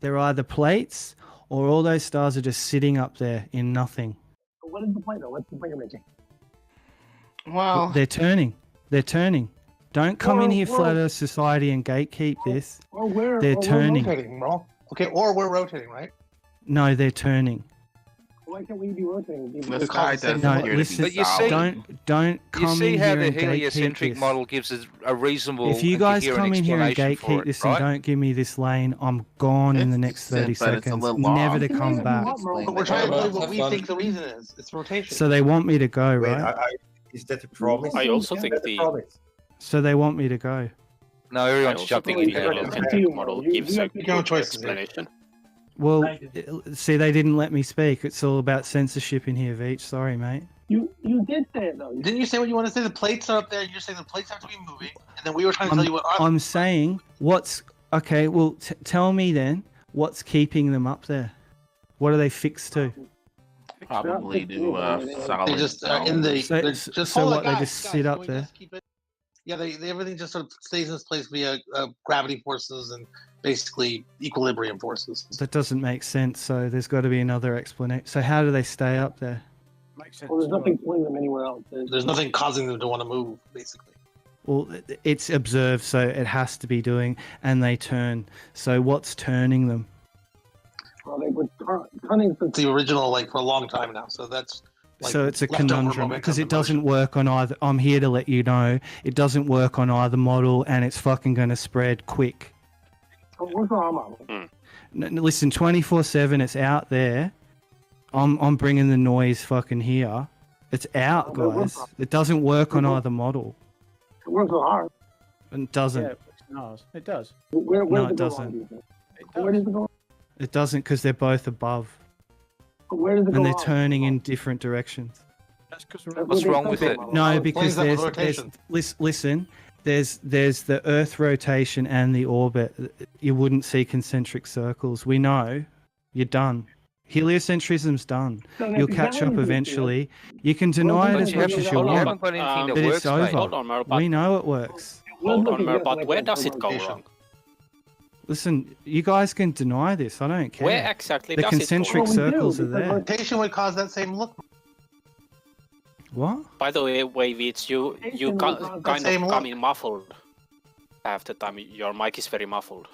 Speaker 5: They're either plates or all those stars are just sitting up there in nothing.
Speaker 16: What is the point, though? What's the point you're making?
Speaker 17: Well,
Speaker 5: They're turning. They're turning. Don't come in here,
Speaker 16: Well-
Speaker 5: Flat Earth Society, and gatekeep this.
Speaker 16: Or we're
Speaker 5: They're turning.
Speaker 17: We're rotating, Merl. Okay, or we're rotating, right?
Speaker 5: No, they're turning.
Speaker 16: Why can't we be rotating?
Speaker 17: The sky doesn't
Speaker 5: No,
Speaker 17: appear to
Speaker 5: listen.
Speaker 17: be
Speaker 13: But you see-
Speaker 5: Don't
Speaker 13: You
Speaker 5: come
Speaker 13: see
Speaker 5: in
Speaker 13: how
Speaker 5: here
Speaker 13: the
Speaker 5: and gatekeep
Speaker 13: heliocentric
Speaker 5: this.
Speaker 13: model gives us a reasonable.
Speaker 5: If you
Speaker 13: and
Speaker 5: guys
Speaker 13: coherent
Speaker 5: come in here and
Speaker 13: explanation for
Speaker 5: gatekeep
Speaker 13: it,
Speaker 5: this
Speaker 13: right?
Speaker 5: and don't give me this lane, I'm gone in the next 30
Speaker 17: but it's a
Speaker 5: seconds,
Speaker 17: little
Speaker 5: never
Speaker 17: off.
Speaker 5: to come back.
Speaker 17: But we're trying to tell you what we think the reason is. It's rotation.
Speaker 5: So they want me to go,
Speaker 10: Wait,
Speaker 5: right?
Speaker 10: is that a promise?
Speaker 18: I also
Speaker 10: Is
Speaker 18: think
Speaker 10: that a
Speaker 18: the-
Speaker 10: promise?
Speaker 5: So they want me to go.
Speaker 13: No,
Speaker 18: I
Speaker 13: everyone's
Speaker 18: also
Speaker 13: jumping
Speaker 18: think
Speaker 13: in
Speaker 18: the
Speaker 13: here.
Speaker 18: heliocentric model gives a
Speaker 17: your own
Speaker 18: good
Speaker 17: choices,
Speaker 18: explanation.
Speaker 5: Well, see, they didn't let me speak. It's all about censorship in here, Veach. Sorry, mate.
Speaker 16: You did say it, though.
Speaker 17: Didn't you say what you want to say? The plates are up there, and you're saying the plates have to be moving, and then we were trying to tell you what.
Speaker 5: I'm saying what's okay. Well, tell me then what's keeping them up there. What are they fixed to?
Speaker 11: Probably do solid.
Speaker 17: They just in the.
Speaker 5: So,
Speaker 17: they're just
Speaker 5: so
Speaker 17: hold
Speaker 5: what?
Speaker 17: on,
Speaker 5: They
Speaker 17: guys,
Speaker 5: just
Speaker 17: guys,
Speaker 5: sit
Speaker 17: can
Speaker 5: up
Speaker 17: we
Speaker 5: there.
Speaker 17: just keep it? Yeah, they everything just sort of stays in its place via gravity forces and basically equilibrium forces.
Speaker 5: That doesn't make sense. So there's got to be another explanation. So how do they stay up there?
Speaker 14: Makes sense.
Speaker 16: Well, there's nothing pulling them anywhere else.
Speaker 17: There's nothing causing them to want to move, basically.
Speaker 5: Well, it's observed, so it has to be doing, and they turn. So what's turning them?
Speaker 16: Well, they were turning since
Speaker 17: the original, like for a long time now. So that's. Like,
Speaker 5: So it's a
Speaker 17: leftover
Speaker 5: conundrum
Speaker 17: momentum
Speaker 5: because
Speaker 17: in
Speaker 5: it doesn't work on either. I'm here to let you know it doesn't work on either model, and it's fucking going to spread quick.
Speaker 16: What's our model?
Speaker 5: Listen, 24/7, it's out there. I'm bringing the noise fucking here. It's out, guys. It doesn't work on either model.
Speaker 16: It works so hard.
Speaker 5: It doesn't.
Speaker 14: Yeah, it's ours. It does.
Speaker 16: Where
Speaker 5: No,
Speaker 16: does
Speaker 5: it
Speaker 16: go
Speaker 5: doesn't.
Speaker 16: wrong, do you think? Where does it go?
Speaker 5: It doesn't because they're both above,
Speaker 16: Where does it go
Speaker 5: and they're
Speaker 16: wrong?
Speaker 5: turning in different directions.
Speaker 14: That's because
Speaker 13: What's wrong with it?
Speaker 5: No, because
Speaker 17: Planes have
Speaker 5: there's
Speaker 17: rotation.
Speaker 5: listen, there's the Earth rotation and the orbit. You wouldn't see concentric circles. We know. You're done. Heliocentrism's done.
Speaker 16: So that's
Speaker 5: You'll catch
Speaker 16: exactly
Speaker 5: up
Speaker 16: what you
Speaker 5: eventually. You can deny it
Speaker 13: But
Speaker 5: as
Speaker 13: you
Speaker 5: much
Speaker 13: haven't-
Speaker 5: as you
Speaker 13: you
Speaker 5: want,
Speaker 13: haven't got anything that
Speaker 5: but
Speaker 13: works,
Speaker 5: it's over.
Speaker 13: mate.
Speaker 18: Hold on, Merl, but-
Speaker 5: We know it works.
Speaker 18: Hold on, Merl, but where does it go wrong?
Speaker 5: Listen, you guys can deny this. I don't care.
Speaker 18: Where exactly
Speaker 5: the
Speaker 18: does it go
Speaker 5: concentric
Speaker 18: wrong?
Speaker 5: circles are
Speaker 17: The
Speaker 5: there.
Speaker 17: rotation would cause that same look.
Speaker 5: What?
Speaker 18: By the way, Wavits, you kind
Speaker 17: Same
Speaker 18: of
Speaker 17: look.
Speaker 18: come in muffled. Half the time, your mic is very muffled.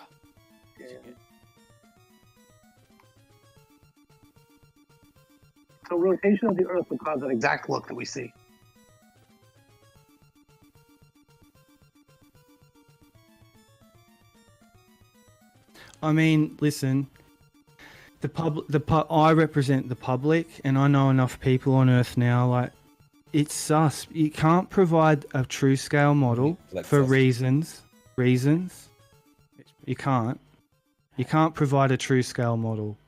Speaker 16: So rotation of the Earth would cause that exact look that we see.
Speaker 5: I mean, listen. I represent the public, and I know enough people on Earth now. Like, it's sus. You can't provide a true scale model for reasons. You can't. You can't provide a true scale model.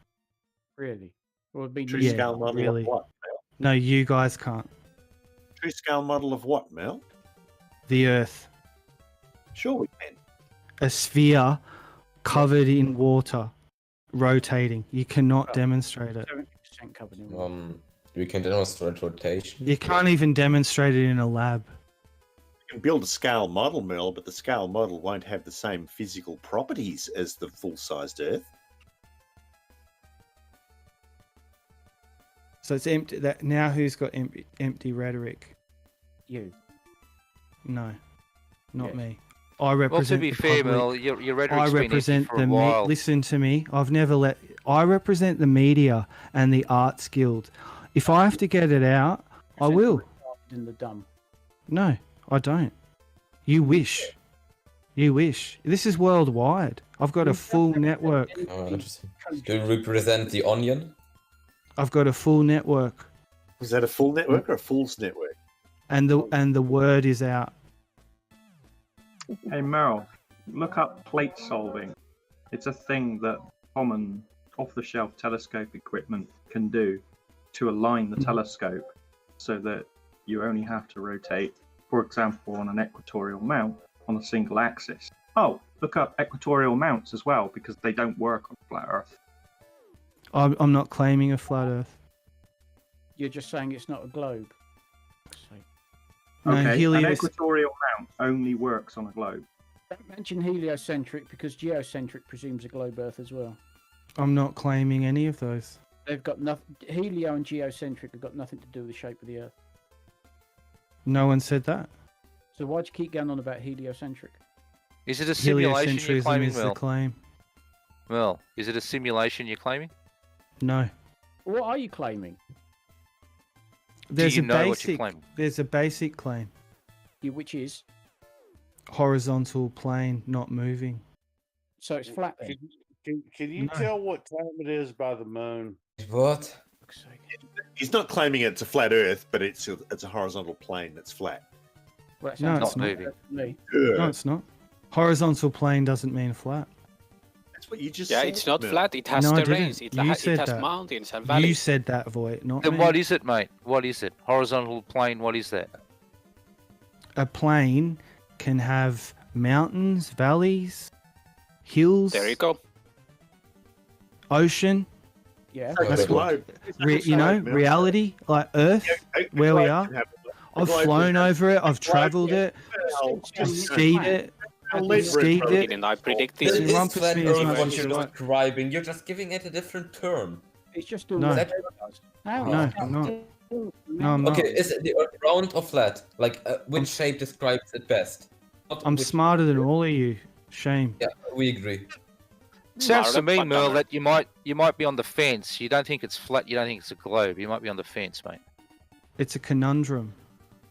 Speaker 14: Really? Or it'd be
Speaker 3: True
Speaker 5: Yeah,
Speaker 3: scale model
Speaker 5: really.
Speaker 3: of what, Mel?
Speaker 5: No, you guys can't.
Speaker 3: True scale model of what, Mel?
Speaker 5: The Earth,
Speaker 3: Sure we can.
Speaker 5: a sphere covered in water, rotating. You cannot demonstrate it.
Speaker 14: 70% covered in water.
Speaker 19: We can demonstrate rotation.
Speaker 5: You can't even demonstrate it in a lab.
Speaker 3: You can build a scale model, Mel, but the scale model won't have the same physical properties as the full-sized Earth.
Speaker 5: So it's empty. That now, who's got empty rhetoric?
Speaker 14: You.
Speaker 5: No, not
Speaker 14: Yes.
Speaker 5: me. I represent.
Speaker 13: Well, to be
Speaker 5: the
Speaker 13: fair,
Speaker 5: public.
Speaker 13: Mel, your rhetoric's
Speaker 5: I
Speaker 13: been empty
Speaker 5: represent
Speaker 13: for
Speaker 5: the
Speaker 13: a while.
Speaker 5: Listen to me. I've never let. I represent the media and the arts guild. If I have to get it out, I will.
Speaker 14: In the dumb.
Speaker 5: No, I don't. You wish. You wish. This is worldwide. I've got a full network.
Speaker 19: Oh, interesting. Do you represent the onion?
Speaker 5: I've got a full network,
Speaker 3: Was that a full network or a fool's network?
Speaker 5: and the word is out.
Speaker 20: Hey Merl, look up plate solving. It's a thing that common off-the-shelf telescope equipment can do to align the telescope so that you only have to rotate, for example, on an equatorial mount on a single axis. Oh, look up equatorial mounts as well because they don't work on flat Earth.
Speaker 5: I'm not claiming a flat Earth.
Speaker 14: You're just saying it's not a globe.
Speaker 5: No,
Speaker 20: Okay, an
Speaker 5: helios-
Speaker 20: equatorial mount only works on a globe.
Speaker 14: Don't mention heliocentric because geocentric presumes a globe Earth as well.
Speaker 5: I'm not claiming any of those.
Speaker 14: They've got nothing. Helio and geocentric have got nothing to do with the shape of the Earth.
Speaker 5: No one said that.
Speaker 14: So why'd you keep going on about heliocentric?
Speaker 13: Is it a simulation you're
Speaker 5: Heliocentrism
Speaker 13: claiming,
Speaker 5: is the
Speaker 13: Merl?
Speaker 5: claim.
Speaker 13: Merl, is it a simulation you're claiming?
Speaker 5: No.
Speaker 14: What are you claiming?
Speaker 5: There's
Speaker 13: you
Speaker 5: a
Speaker 13: know what you're
Speaker 5: basic.
Speaker 13: claiming?
Speaker 5: There's a basic claim.
Speaker 14: Which is?
Speaker 5: Horizontal plane, not moving.
Speaker 14: So it's flat then?
Speaker 6: Can you
Speaker 5: No.
Speaker 6: tell what time it is by the moon?
Speaker 19: What?
Speaker 3: He's not claiming it's a flat Earth, but it's a horizontal plane that's flat.
Speaker 14: Well, that
Speaker 5: No,
Speaker 14: sounds
Speaker 5: it's
Speaker 14: like
Speaker 5: not.
Speaker 14: to me.
Speaker 5: No, it's not. Horizontal plane doesn't mean flat.
Speaker 3: That's what you just
Speaker 18: Yeah,
Speaker 3: said.
Speaker 18: it's not
Speaker 3: Merl.
Speaker 18: flat. It has
Speaker 5: No, I
Speaker 18: terrains.
Speaker 5: didn't.
Speaker 18: It
Speaker 5: You
Speaker 18: it
Speaker 5: said
Speaker 18: has
Speaker 5: that.
Speaker 18: mountains and
Speaker 5: You
Speaker 18: valleys.
Speaker 5: said that, Void, not
Speaker 13: Then
Speaker 5: me.
Speaker 13: what is it, mate? What is it? Horizontal plane, what is that?
Speaker 5: A plane can have mountains, valleys, hills,
Speaker 18: There you go.
Speaker 5: ocean.
Speaker 14: Yeah.
Speaker 5: That's what, reality, like Earth, where we are. I've flown over it. I've travelled it. I've skied it. Skied it.
Speaker 18: Didn't I predict
Speaker 19: This
Speaker 18: this?
Speaker 19: is
Speaker 5: rumpus
Speaker 19: flat
Speaker 5: me as
Speaker 19: Earth
Speaker 5: much
Speaker 19: what
Speaker 5: as
Speaker 19: you're
Speaker 5: you like.
Speaker 19: describing. You're just giving it a different term.
Speaker 14: It's just all
Speaker 5: No.
Speaker 14: that How?
Speaker 5: No, I'm not. No, I'm not.
Speaker 19: Okay, is it the Earth round or flat? Like, which shape describes it best? Not
Speaker 5: I'm
Speaker 19: which-
Speaker 5: smarter than all of you. Shame.
Speaker 19: Yeah, we agree.
Speaker 13: Sounds to me, Merl, that you might be on the fence. You don't think it's flat. You don't think it's a globe. You might be on the fence, mate.
Speaker 5: It's a conundrum.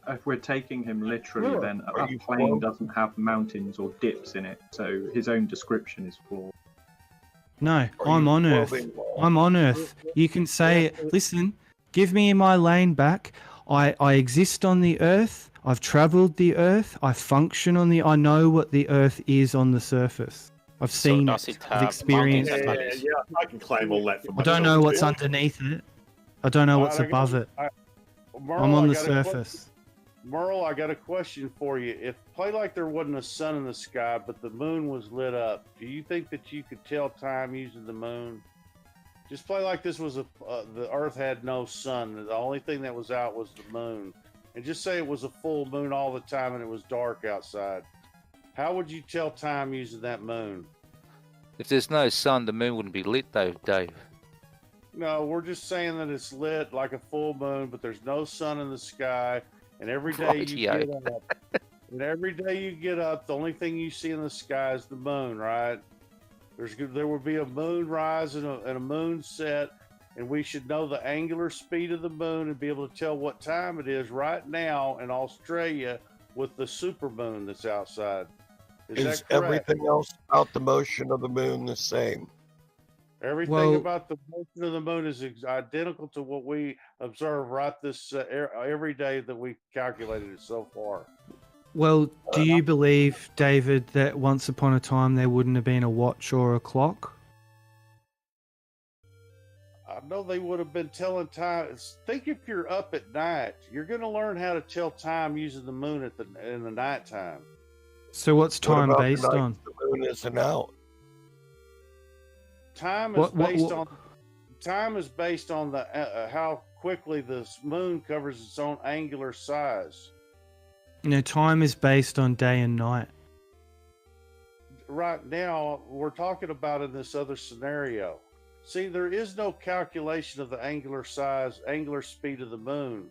Speaker 20: If we're taking him literally,
Speaker 14: Sure.
Speaker 20: then
Speaker 6: Are
Speaker 20: a
Speaker 6: you
Speaker 20: plane
Speaker 6: close?
Speaker 20: doesn't have mountains or dips in it, so his own description is flawed.
Speaker 5: No, I'm on Earth. I'm on Earth. You can say, listen, give me my lane back. I exist on the Earth. I've travelled the Earth. I function on the. I know what the Earth is on the surface. I've seen
Speaker 18: does
Speaker 5: it.
Speaker 18: it
Speaker 5: I've
Speaker 18: have
Speaker 5: experienced
Speaker 18: mountains and
Speaker 5: it.
Speaker 18: valleys?
Speaker 3: Yeah, I can claim all that for
Speaker 5: I
Speaker 3: myself.
Speaker 5: don't know what's underneath it. I don't know what's above it. I'm on the surface.
Speaker 6: Merle, I got a question for you. If play like there wasn't a sun in the sky, but the moon was lit up, do you think that you could tell time using the moon? Just play like this was the Earth had no sun. The only thing that was out was the moon, and just say it was a full moon all the time and it was dark outside. How would you tell time using that moon?
Speaker 13: If there's no sun, the moon wouldn't be lit, though, Dave.
Speaker 6: No, we're just saying that it's lit like a full moon, but there's no sun in the sky, and every day you
Speaker 13: Rightio.
Speaker 6: get up, and every day you get up, the only thing you see in the sky is the moon, right? There will be a moon rise and a moon set, and we should know the angular speed of the moon and be able to tell what time it is right now in Australia with the super moon that's outside. Is
Speaker 12: Is
Speaker 6: that correct?
Speaker 12: everything else about the motion of the moon the same?
Speaker 6: Everything
Speaker 5: Well-
Speaker 6: about the motion of the moon is identical to what we observe right this every day that we calculated it so far.
Speaker 5: Well, do you believe, David, that once upon a time there wouldn't have been a watch or a clock?
Speaker 6: I know they would have been telling time. Think if you're up at night, you're going to learn how to tell time using the moon in the nighttime.
Speaker 5: So what's
Speaker 12: What
Speaker 5: time
Speaker 12: about the
Speaker 5: based
Speaker 12: night
Speaker 5: on?
Speaker 12: The moon isn't out.
Speaker 6: Time is
Speaker 5: What-
Speaker 6: based on time is based on the how quickly the moon covers its own angular size.
Speaker 5: Time is based on day and night.
Speaker 6: Right now, we're talking about in this other scenario. See, there is no calculation of the angular size, angular speed of the moon.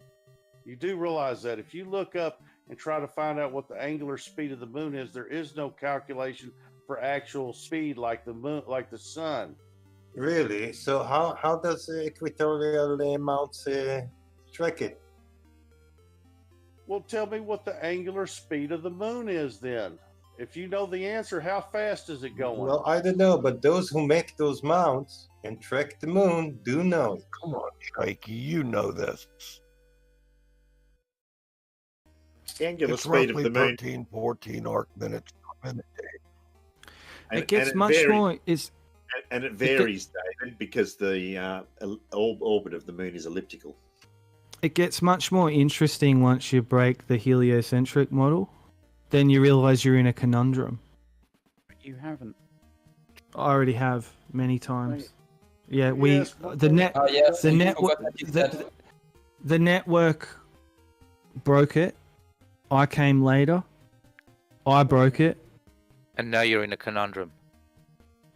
Speaker 6: You do realize that if you look up and try to find out what the angular speed of the moon is, there is no calculation for actual speed like the moon, like the sun.
Speaker 10: Really? So how does the equatorial mounts track it?
Speaker 6: Well, tell me what the angular speed of the moon is then. If you know the answer, how fast is it going?
Speaker 10: Well, I don't know, but those who make those mounts and track the moon do know it.
Speaker 12: Come on, Shaky, you know this.
Speaker 3: The angular
Speaker 12: It's
Speaker 3: speed of
Speaker 12: roughly
Speaker 3: the moon.
Speaker 12: 13, 14 arc minutes per minute.
Speaker 3: And-
Speaker 5: It gets
Speaker 3: and
Speaker 5: much
Speaker 3: varies.
Speaker 5: more. Is
Speaker 3: And it varies, David, because the orbit of the moon is elliptical.
Speaker 5: it gets much more interesting once you break the heliocentric model. Then you realize you're in a conundrum.
Speaker 14: You haven't.
Speaker 5: I already have many times.
Speaker 14: Right.
Speaker 5: Yeah,
Speaker 6: Yes,
Speaker 5: the net,
Speaker 19: yes,
Speaker 5: the
Speaker 19: you
Speaker 5: net,
Speaker 19: forgot that you said
Speaker 5: The network broke it. I came later. I broke it.
Speaker 13: And now you're in a conundrum.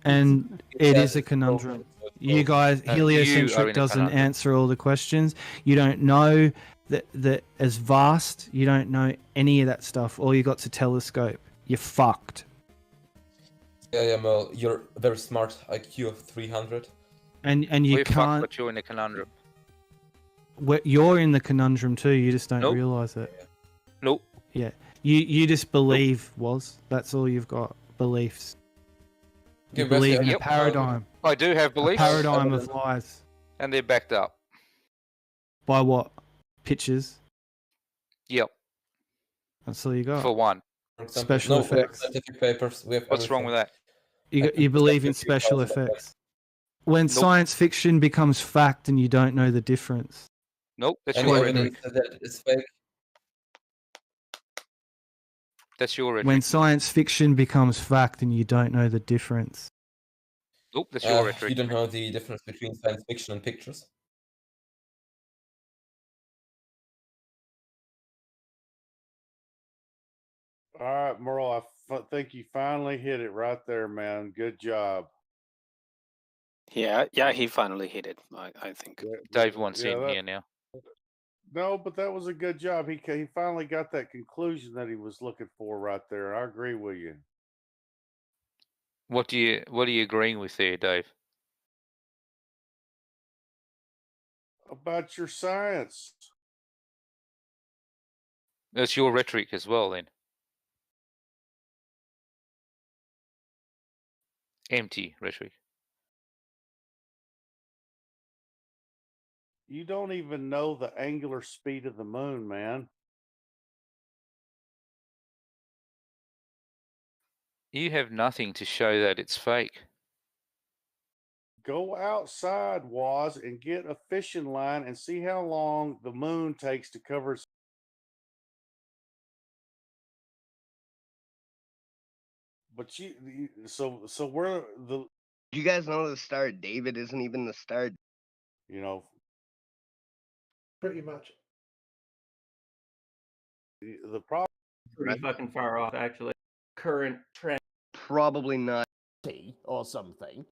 Speaker 5: And it is a conundrum. You guys,
Speaker 13: You are
Speaker 5: heliocentric
Speaker 13: in a
Speaker 5: doesn't
Speaker 13: conundrum.
Speaker 5: answer all the questions. You don't know that as vast. You don't know any of that stuff. All you got's a telescope. You're fucked.
Speaker 19: Yeah, Merl, you're very smart. IQ of 300.
Speaker 5: And you
Speaker 13: We're fucked,
Speaker 5: can't.
Speaker 13: but you're in a conundrum.
Speaker 5: You're in the conundrum too. You just don't
Speaker 13: Nope.
Speaker 5: realize it.
Speaker 13: Nope.
Speaker 5: Yeah. You just believe that's all you've got. Beliefs. You
Speaker 19: Okay,
Speaker 5: believe in
Speaker 19: Wesley,
Speaker 5: a paradigm.
Speaker 13: I do have beliefs.
Speaker 5: A paradigm of lies.
Speaker 13: And they're backed up.
Speaker 5: By what? Pictures.
Speaker 13: Yep.
Speaker 5: That's all you got.
Speaker 13: For one.
Speaker 19: For example,
Speaker 5: Special
Speaker 19: no, we have
Speaker 5: effects.
Speaker 19: scientific papers. We have
Speaker 13: What's wrong with that?
Speaker 5: You believe in special effects. When science fiction becomes fact and you don't know the difference.
Speaker 13: Nope, that's
Speaker 19: Any
Speaker 13: your
Speaker 19: evidence
Speaker 13: rhetoric.
Speaker 19: that it's fake?
Speaker 13: That's your rhetoric.
Speaker 5: When science fiction becomes fact and you don't know the difference.
Speaker 13: Nope, that's your rhetoric.
Speaker 19: You don't know the difference between science fiction and pictures?
Speaker 6: All right, Merle, I think you finally hit it right there, man. Good job.
Speaker 18: Yeah, he finally hit it. I think.
Speaker 13: Dave wants in
Speaker 6: that-
Speaker 13: here now.
Speaker 6: No, but that was a good job. He finally got that conclusion that he was looking for right there. I agree with you.
Speaker 13: What are you agreeing with there, Dave?
Speaker 6: About your science.
Speaker 13: That's your rhetoric as well, then. Empty rhetoric.
Speaker 6: You don't even know the angular speed of the moon, man.
Speaker 13: You have nothing to show that it's fake.
Speaker 6: Go outside, Woz, and get a fishing line and see how long the moon takes to cover. But so we're the.
Speaker 21: You guys know the star David isn't even the star.
Speaker 6: You know,
Speaker 16: Pretty much.
Speaker 6: the problem.
Speaker 14: Pretty fucking far off, actually. Current trend.
Speaker 21: Probably not.
Speaker 16: Or something.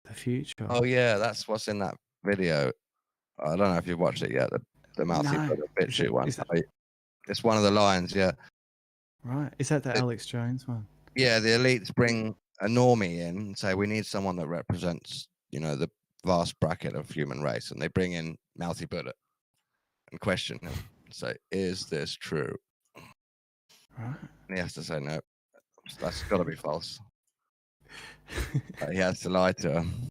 Speaker 5: The future.
Speaker 15: Oh yeah, that's what's in that video. I don't know if you've watched it yet. The mouthy
Speaker 5: No.
Speaker 15: brother
Speaker 5: Is
Speaker 15: BitChute
Speaker 5: it-
Speaker 15: one.
Speaker 5: is it-
Speaker 15: It's one of the lines. Yeah,
Speaker 5: Right. Is that the Alex Jones one?
Speaker 15: yeah. The elites bring a normie in and say we need someone that represents, the vast bracket of human race, and they bring in Mouthy Buddha and question him and say, "Is this true?"
Speaker 5: Right.
Speaker 15: And he has to say no. That's got to be false. He has to lie to him.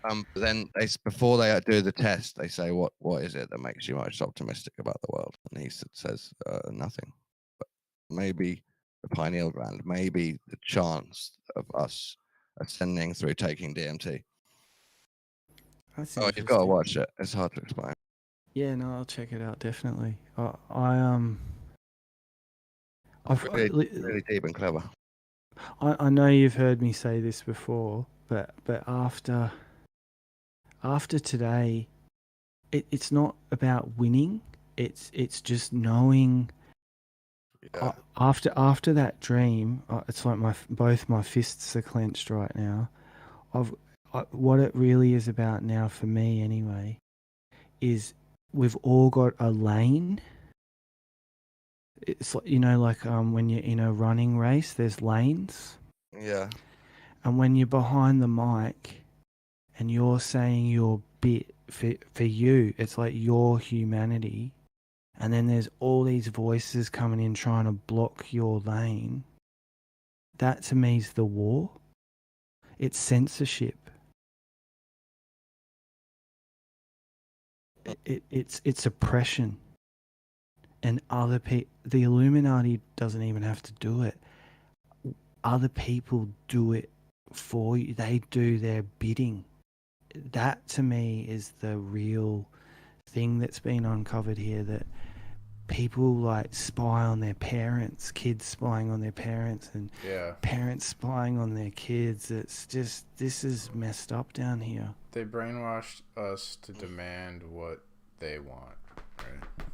Speaker 15: But then before they do the test, they say, "What is it that makes you most optimistic about the world?" And he says, "Nothing. But maybe the pineal gland, maybe the chance of us ascending through taking DMT."
Speaker 5: That's
Speaker 15: Oh, you've got to
Speaker 5: interesting.
Speaker 15: watch it. It's hard to explain.
Speaker 5: Yeah, no, I'll check it out definitely. I've
Speaker 15: Really deep and clever.
Speaker 5: I know you've heard me say this before, but after today, it's not about winning. It's just knowing. After that dream, it's like both my fists are clenched right now. What it really is about now for me anyway, is we've all got a lane. It's like, when you're in a running race, there's lanes.
Speaker 15: Yeah.
Speaker 5: And when you're behind the mic and you're saying your bit for you, it's like your humanity. And then there's all these voices coming in trying to block your lane. That to me is the war. It's censorship. It's oppression. And the Illuminati doesn't even have to do it. Other people do it for you. They do their bidding. That to me is the real thing that's been uncovered here, that people like spy on their parents, kids spying on their parents, and
Speaker 9: Yeah.
Speaker 5: parents spying on their kids. It's just, this is messed up down here.
Speaker 9: They brainwashed us to demand what they want, right?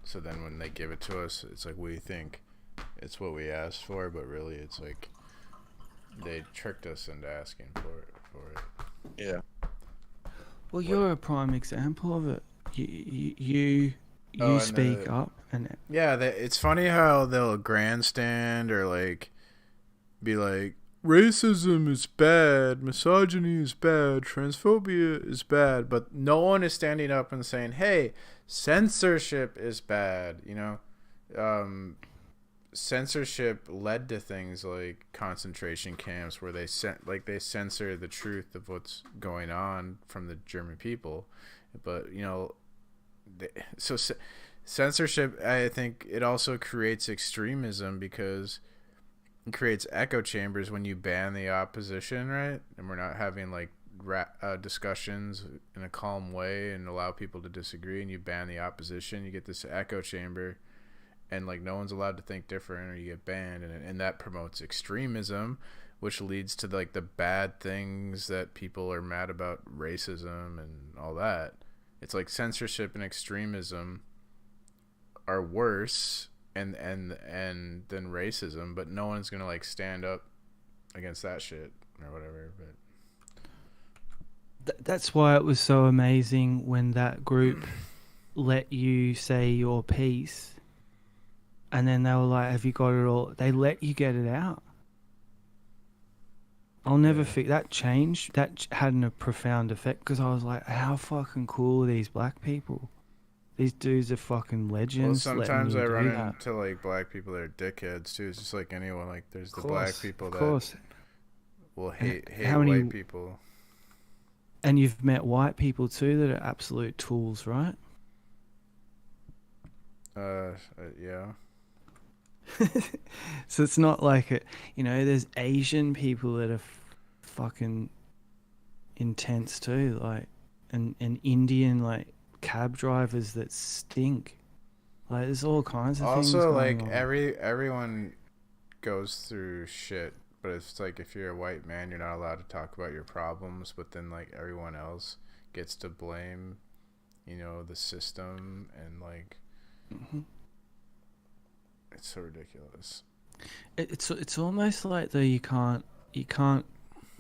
Speaker 9: So then when they give it to us, it's like we think it's what we asked for, but really it's like they tricked us into asking for it.
Speaker 15: Yeah.
Speaker 5: Well, you're a prime example of it. You
Speaker 9: and
Speaker 5: speak up, and
Speaker 9: yeah, it's funny how they'll grandstand or like be like, racism is bad, misogyny is bad, transphobia is bad, but no one is standing up and saying, hey, censorship is bad. You know, censorship led to things like concentration camps where they censor the truth of what's going on from the German people. But you know, censorship, I think it also creates extremism because it creates echo chambers when you ban the opposition, right? And we're not having like discussions in a calm way and allow people to disagree, and you ban the opposition, you get this echo chamber, and like no one's allowed to think different, or you get banned, and that promotes extremism, which leads to like the bad things that people are mad about, racism and all that. It's like censorship and extremism are worse and than racism, but no one's gonna like stand up against that shit or whatever. But
Speaker 5: that's why it was so amazing when that group let you say your piece, and then they were like, have you got it all? They let you get it out. I'll never forget that change. That had a profound effect, because I was like, how fucking cool are these black people? These dudes are fucking legends.
Speaker 9: Well, sometimes I run into like black people that are dickheads too. It's just like anyone. Like there's the black people that will hate white people.
Speaker 5: And you've met white people too that are absolute tools, right?
Speaker 9: Yeah.
Speaker 5: So it's not like it, you know, there's Asian people that are fucking intense too, like, and Indian like cab drivers that stink. Like there's all kinds of things
Speaker 9: Also,
Speaker 5: going
Speaker 9: like
Speaker 5: on.
Speaker 9: everyone goes through shit, but it's like if you're a white man, you're not allowed to talk about your problems, but then like everyone else gets to blame, you know, the system, and like it's so ridiculous.
Speaker 5: It's almost like though you can't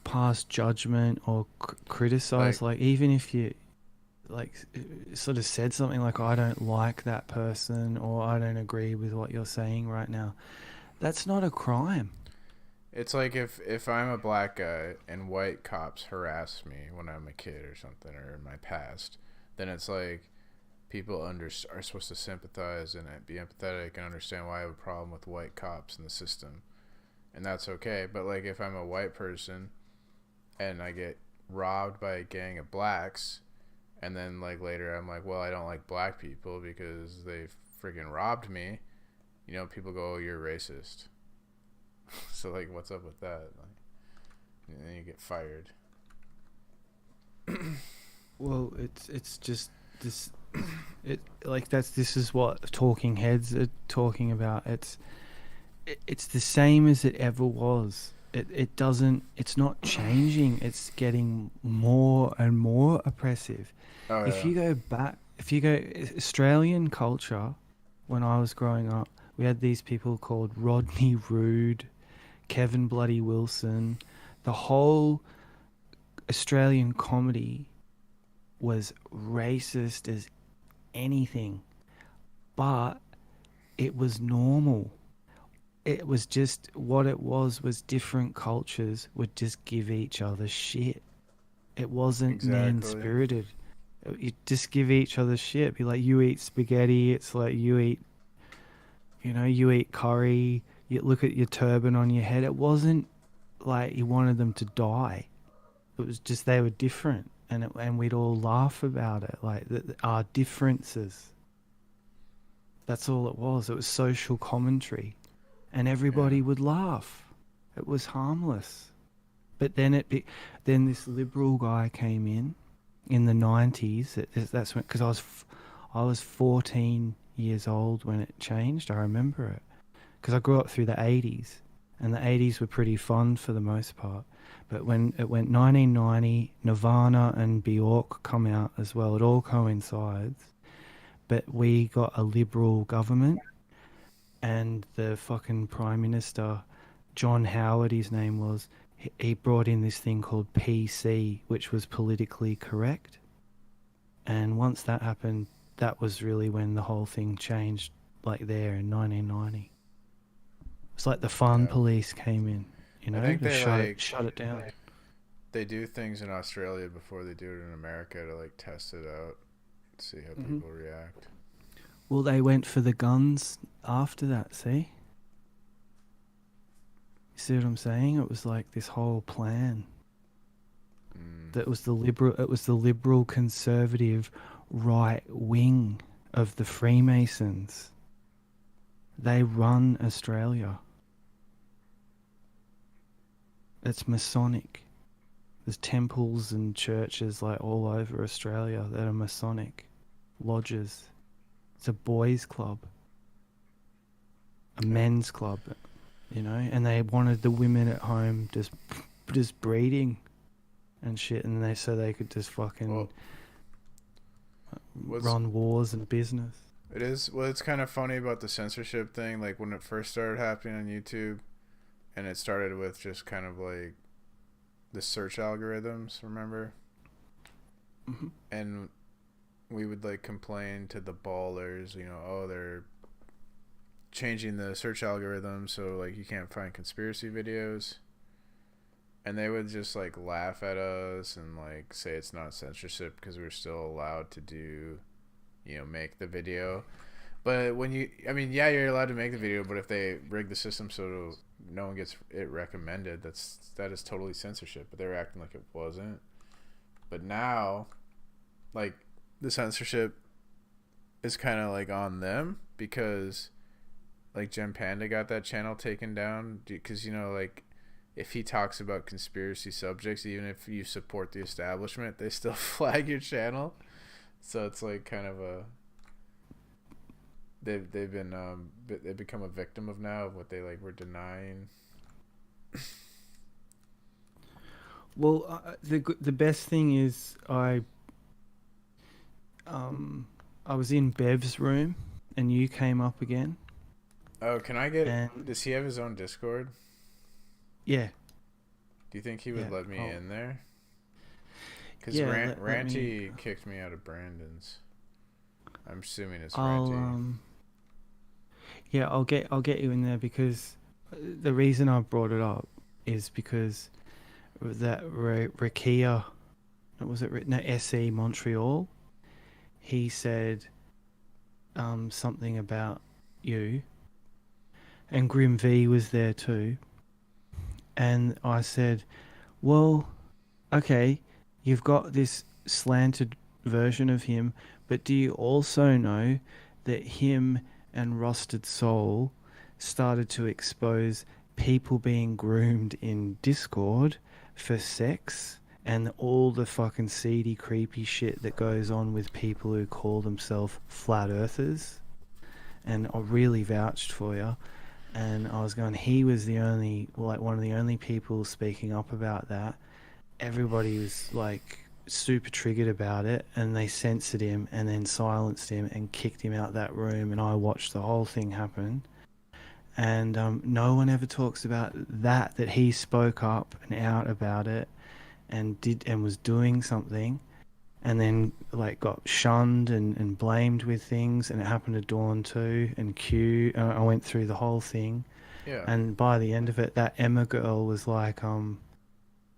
Speaker 5: pass judgment or criticize, like even if you like sort of said something like, I don't like that person, or I don't agree with what you're saying right now. That's not a crime.
Speaker 9: It's like if I'm a black guy and white cops harass me when I'm a kid or something, or in my past, then it's like people are supposed to sympathize and be empathetic and understand why I have a problem with white cops in the system, and that's okay. But like if I'm a white person and I get robbed by a gang of blacks, and then like later I'm like, well, I don't like black people because they friggin' robbed me, you know, people go, oh, you're racist. So like, what's up with that? Like, and then you get fired.
Speaker 5: Well, it's just this, this is what talking heads are talking about. It's the same as it ever was. It's not changing. It's getting more and more oppressive.
Speaker 9: Oh,
Speaker 5: If you go Australian culture, when I was growing up, we had these people called Rodney Roode, Kevin Bloody Wilson. The whole Australian comedy was racist as anything, but it was normal. It was just what it was different cultures would just give each other shit. It wasn't mean-spirited. You just give each other shit. Be like, you eat spaghetti. It's like you eat curry. You look at your turban on your head. It wasn't like you wanted them to die. It was just they were different, and we'd all laugh about it, like our differences. That's all it was. It was social commentary, and everybody would laugh. It was harmless. But then then this liberal guy came in the 90s. That's when, because I was 14 years old when it changed. I remember it because I grew up through the 80s, and the 80s were pretty fun for the most part. But when it went 1990, Nirvana and Bjork come out as well. It all coincides. But we got a liberal government, and the fucking Prime Minister, John Howard, his name was, he brought in this thing called PC, which was politically correct. And once that happened, that was really when the whole thing changed, like there in 1990. It's like the fun police came in, you know,
Speaker 9: I think
Speaker 5: to
Speaker 9: they
Speaker 5: shut it down.
Speaker 9: They do things in Australia before they do it in America to like test it out, see how people react.
Speaker 5: Well, they went for the guns after that, see? You see what I'm saying? It was like this whole plan. That was the liberal conservative right wing of the Freemasons. They run Australia. It's Masonic. There's temples and churches like all over Australia that are Masonic lodges. It's a boys' club, a men's club, you know, and they wanted the women at home just breeding and shit, and they could just fucking run wars and business.
Speaker 9: It is. Well, it's kind of funny about the censorship thing. Like when it first started happening on YouTube, and it started with just kind of like the search algorithms. Remember? And we would like complain to the ballers, you know, oh, they're changing the search algorithm so like you can't find conspiracy videos. And they would just like laugh at us and like say it's not censorship because we're still allowed to do, you know, make the video. But when yeah, you're allowed to make the video, but if they rig the system so no one gets it recommended, that is totally censorship. But they were acting like it wasn't. But now, like, the censorship is kind of like on them because like Gem Panda got that channel taken down because, you know, like if he talks about conspiracy subjects, even if you support the establishment, they still flag your channel. So it's like kind of a they've become a victim of now of what they like were denying.
Speaker 5: Well, the best thing is I was in Bev's room and you came up again.
Speaker 9: Oh, can I get? Does he have his own Discord?
Speaker 5: Yeah.
Speaker 9: Do you think he would let me in there? Because
Speaker 5: Yeah,
Speaker 9: Ranty kicked me out of Brandon's. I'm assuming it's Ranty.
Speaker 5: Yeah, I'll get you in there because the reason I brought it up is because that Rakia, was it no SE Montreal? He said something about you, and Grim V was there too. And I said, well, okay, you've got this slanted version of him, but do you also know that him and Rusted Soul started to expose people being groomed in Discord for sex and all the fucking seedy, creepy shit that goes on with people who call themselves flat earthers? And I really vouched for you. And I was going, he was one of the only people speaking up about that. Everybody was like super triggered about it, and they censored him and then silenced him and kicked him out that room, and I watched the whole thing happen. And no one ever talks about that he spoke up and out about it and was doing something, and then like got shunned and blamed with things, and it happened to Dawn too, and Q. I went through the whole thing.
Speaker 9: Yeah.
Speaker 5: And by the end of it, that Emma girl was like,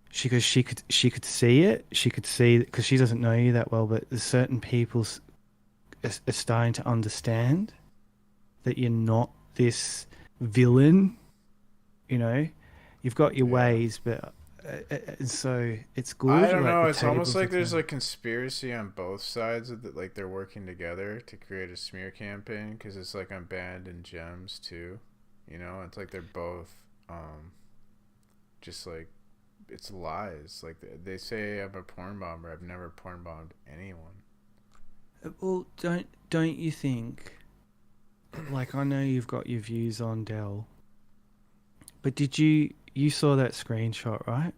Speaker 5: she could see it. She could see, because she doesn't know you that well, but there's certain people are starting to understand that you're not this villain. You know, you've got your ways, but so it's good.
Speaker 9: I don't
Speaker 5: like,
Speaker 9: know.
Speaker 5: the
Speaker 9: It's almost
Speaker 5: tables
Speaker 9: like
Speaker 5: are
Speaker 9: there's
Speaker 5: turned.
Speaker 9: like conspiracy on both sides of the, like they're working together to create a smear campaign because it's like on Band and Gems too. You know, it's like they're both just like it's lies. Like they say I'm a porn bomber. I've never porn bombed anyone.
Speaker 5: Well, don't you think like I know you've got your views on Dell, but did you saw that screenshot, right?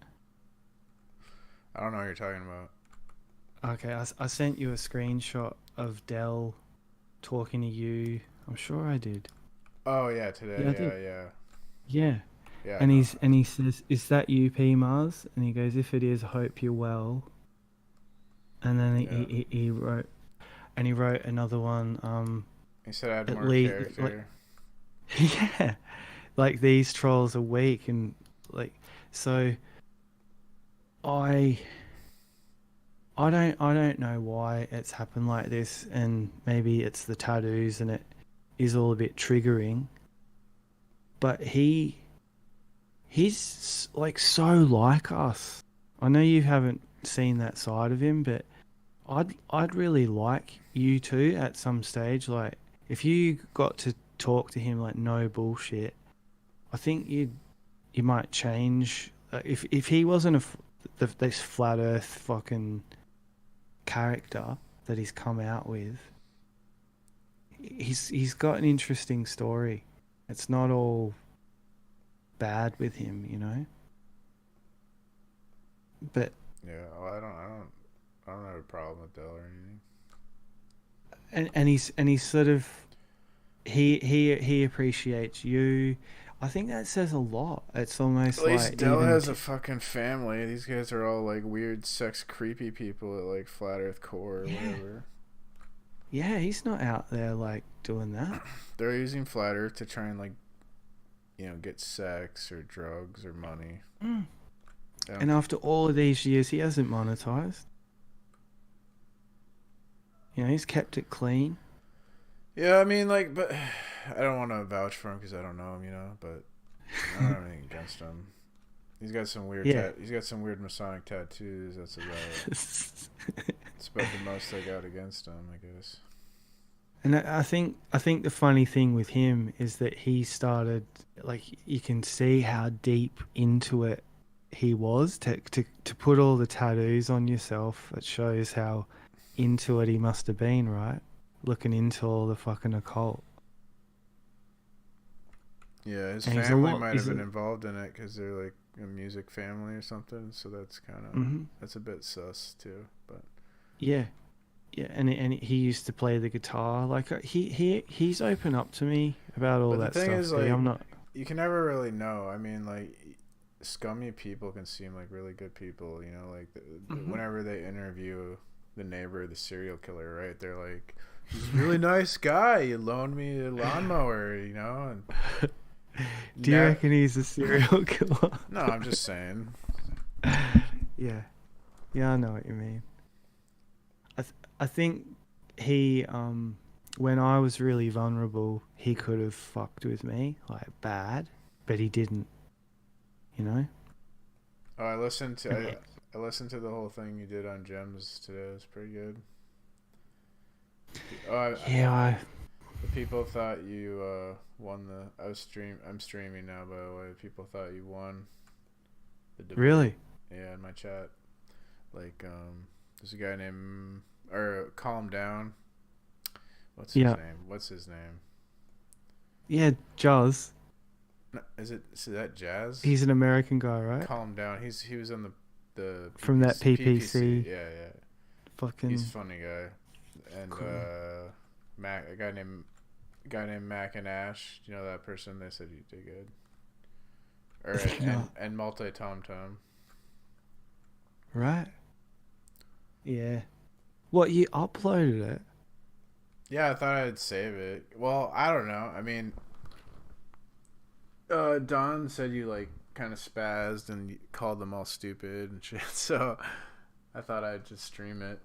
Speaker 9: I don't know what you're talking about.
Speaker 5: Okay, I sent you a screenshot of Dell talking to you. I'm sure I did.
Speaker 9: Oh yeah, today.
Speaker 5: Yeah, I
Speaker 9: Yeah,
Speaker 5: did.
Speaker 9: yeah.
Speaker 5: Yeah.
Speaker 9: Yeah,
Speaker 5: And
Speaker 9: I know.
Speaker 5: he says, "Is that you, P Mars?" And he goes, "If it is, I hope you're well." And then he wrote, and he wrote another one.
Speaker 9: He said I had
Speaker 5: At
Speaker 9: more
Speaker 5: least,
Speaker 9: character.
Speaker 5: yeah, like these trolls are weak, and like so. I don't know why it's happened like this, and maybe it's the tattoos, and it is all a bit triggering. But he's like so like us. I know you haven't seen that side of him, but I'd really like you two at some stage. Like if you got to talk to him like no bullshit, I think you might change. If he wasn't this flat Earth fucking character that he's come out with, he's got an interesting story. It's not all bad with him, you know. But
Speaker 9: Yeah, well, I don't have a problem with Dell or anything.
Speaker 5: and he's sort of he appreciates you. I think that says a lot. It's almost
Speaker 9: At least
Speaker 5: like
Speaker 9: Dell
Speaker 5: even
Speaker 9: has a fucking family. These guys are all like weird, sex, creepy people at like Flat Earth Core or whatever.
Speaker 5: yeah, he's not out there like doing that.
Speaker 9: They're using Flat Earth to try and like, get sex or drugs or money.
Speaker 5: Mm.
Speaker 9: Yeah.
Speaker 5: And after all of these years, he hasn't monetized. He's kept it clean.
Speaker 9: Yeah, I mean, like, but I don't want to vouch for him because I don't know him, but I don't have anything against him. He's got some weird. He's got some weird Masonic tattoos. That's about it. It's about the most I got against him, I guess.
Speaker 5: And I think the funny thing with him is that he started, like, you can see how deep into it he was to put all the tattoos on yourself. It shows how into it he must have been, right? Looking into all the fucking occult.
Speaker 9: Yeah, his
Speaker 5: And he's a
Speaker 9: family
Speaker 5: lot-
Speaker 9: might
Speaker 5: he's
Speaker 9: have been
Speaker 5: a-
Speaker 9: involved in it because they're like a music family or something. So that's kind of that's a bit sus too. But
Speaker 5: Yeah, and he used to play the guitar. Like he's open up to me about all
Speaker 9: but
Speaker 5: that
Speaker 9: the thing
Speaker 5: stuff.
Speaker 9: is,
Speaker 5: see,
Speaker 9: like,
Speaker 5: I'm not.
Speaker 9: you can never really know. I mean, like, scummy people can seem like really good people. Like whenever they interview the neighbor, the serial killer, right? They're like, he's a really nice guy. He loaned me a lawnmower, And
Speaker 5: Do you reckon he's a serial killer?
Speaker 9: No, I'm just saying.
Speaker 5: Yeah, I know what you mean. I think he when I was really vulnerable, he could have fucked with me like bad, but he didn't.
Speaker 9: Oh, I listened to the whole thing you did on Gems today. It was pretty good.
Speaker 5: Yeah,
Speaker 9: the people thought you won the. I'm streaming now, by the way. People thought you won the debate.
Speaker 5: Really?
Speaker 9: Yeah, in my chat. Like, there's a guy named Calm Down. What's his name?
Speaker 5: Yeah, Jazz.
Speaker 9: No, is that Jazz?
Speaker 5: He's an American guy, right?
Speaker 9: Calm Down. He was on the
Speaker 5: From that PPC.
Speaker 9: Yeah.
Speaker 5: Fucking.
Speaker 9: He's a funny guy. And
Speaker 5: Cool.
Speaker 9: Mac, a guy named Mac and Ash. Do you know that person? They said you did good. And Multi Tom Tom.
Speaker 5: Right. Yeah. What, you uploaded it?
Speaker 9: Yeah, I thought I'd save it. Well, I don't know. I mean, Don said you like kind of spazzed and you called them all stupid and shit. So I thought I'd just stream it.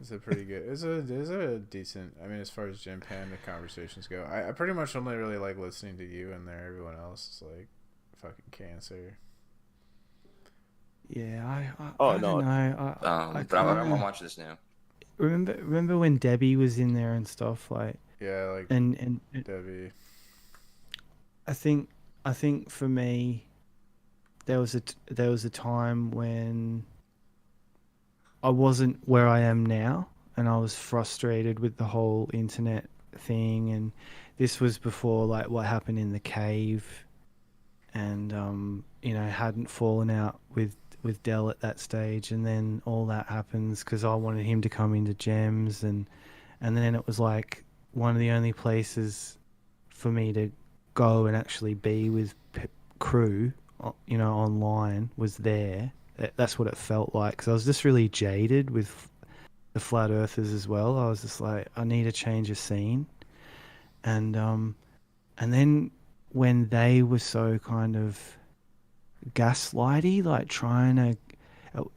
Speaker 9: It's a pretty good. It's a decent. I mean, as far as Jim Panda conversations go, I pretty much only really like listening to you in there. Everyone else is like fucking cancer.
Speaker 5: Yeah, I
Speaker 8: Oh,
Speaker 5: don't
Speaker 8: no.
Speaker 5: know.
Speaker 8: But I'm gonna watch this now.
Speaker 5: Remember when Debbie was in there and stuff, like.
Speaker 9: Yeah, like.
Speaker 5: And
Speaker 9: Debbie.
Speaker 5: I think for me, there was a time when I wasn't where I am now, and I was frustrated with the whole internet thing, and this was before like what happened in the cave, and hadn't fallen out with Dell at that stage, and then all that happens because I wanted him to come into Gems, and then it was like one of the only places for me to go and actually be with crew, online was there. That's what it felt like, because I was just really jaded with the flat earthers as well. I was just like, I need a change of scene, and then when they were so kind of gaslighty, like trying to,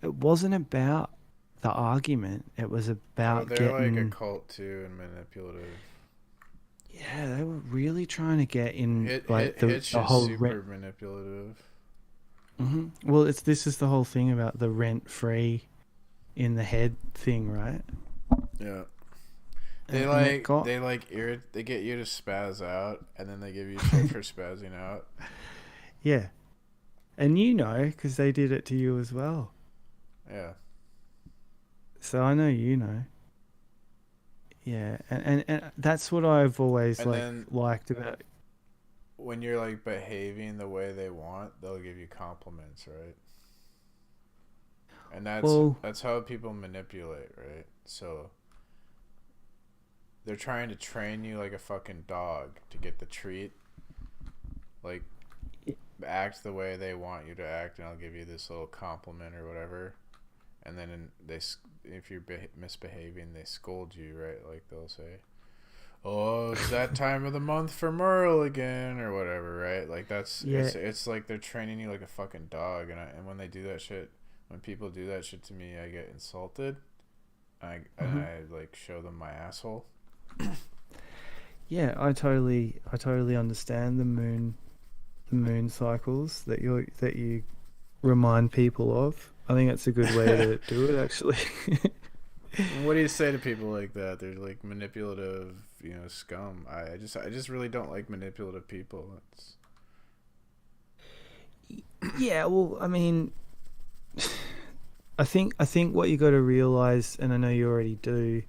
Speaker 5: it wasn't about the argument. It was
Speaker 9: Oh,
Speaker 5: about
Speaker 9: they're like a
Speaker 5: getting.
Speaker 9: cult too and manipulative.
Speaker 5: Yeah, they were really trying to get in,
Speaker 9: Hitch
Speaker 5: the
Speaker 9: is
Speaker 5: whole
Speaker 9: super manipulative.
Speaker 5: Well, this is the whole thing about the rent free in the head thing, right?
Speaker 9: Yeah.
Speaker 5: And
Speaker 9: They
Speaker 5: it got-
Speaker 9: they get you to spaz out, and then they give you shit for spazzing out.
Speaker 5: Yeah, and because they did it to you as well.
Speaker 9: Yeah.
Speaker 5: So I know you know. Yeah, and that's what I've always
Speaker 9: And then
Speaker 5: liked about.
Speaker 9: when you're like behaving the way they want, they'll give you compliments, right? And that's how people manipulate, right? So they're trying to train you like a fucking dog to get the treat. Like, act the way they want you to act, and I'll give you this little compliment or whatever. And then if you're misbehaving, they scold you, right? Like they'll say, "Oh, it's that time of the month for Merl again," or whatever, right? Like it's like they're training you like a fucking dog. And when they do that shit, when people do that shit to me, I get insulted. And I like show them my asshole.
Speaker 5: Yeah, I totally understand the moon cycles that you remind people of. I think that's a good way to do it, actually.
Speaker 9: What do you say to people like that? They're like manipulative, scum. I just really don't like manipulative people.
Speaker 5: Yeah, well, I mean, I think what you got to realize, and I know you already do,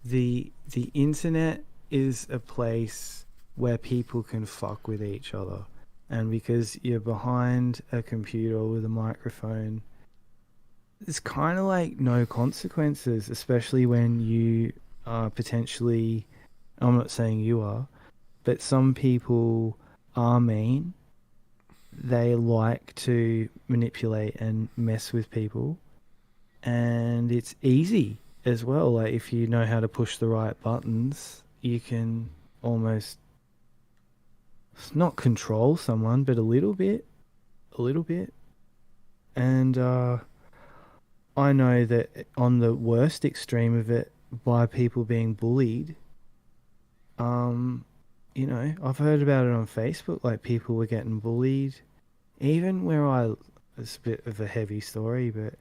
Speaker 5: the internet is a place where people can fuck with each other, and because you're behind a computer with a microphone, it's kind of like no consequences, especially when you are potentially, I'm not saying you are, but some people are mean. They like to manipulate and mess with people, and it's easy as well. Like, if you know how to push the right buttons, you can almost not control someone, but a little bit. And I know that on the worst extreme of it, by people being bullied, I've heard about it on Facebook, like people were getting bullied. Even where it's a bit of a heavy story, but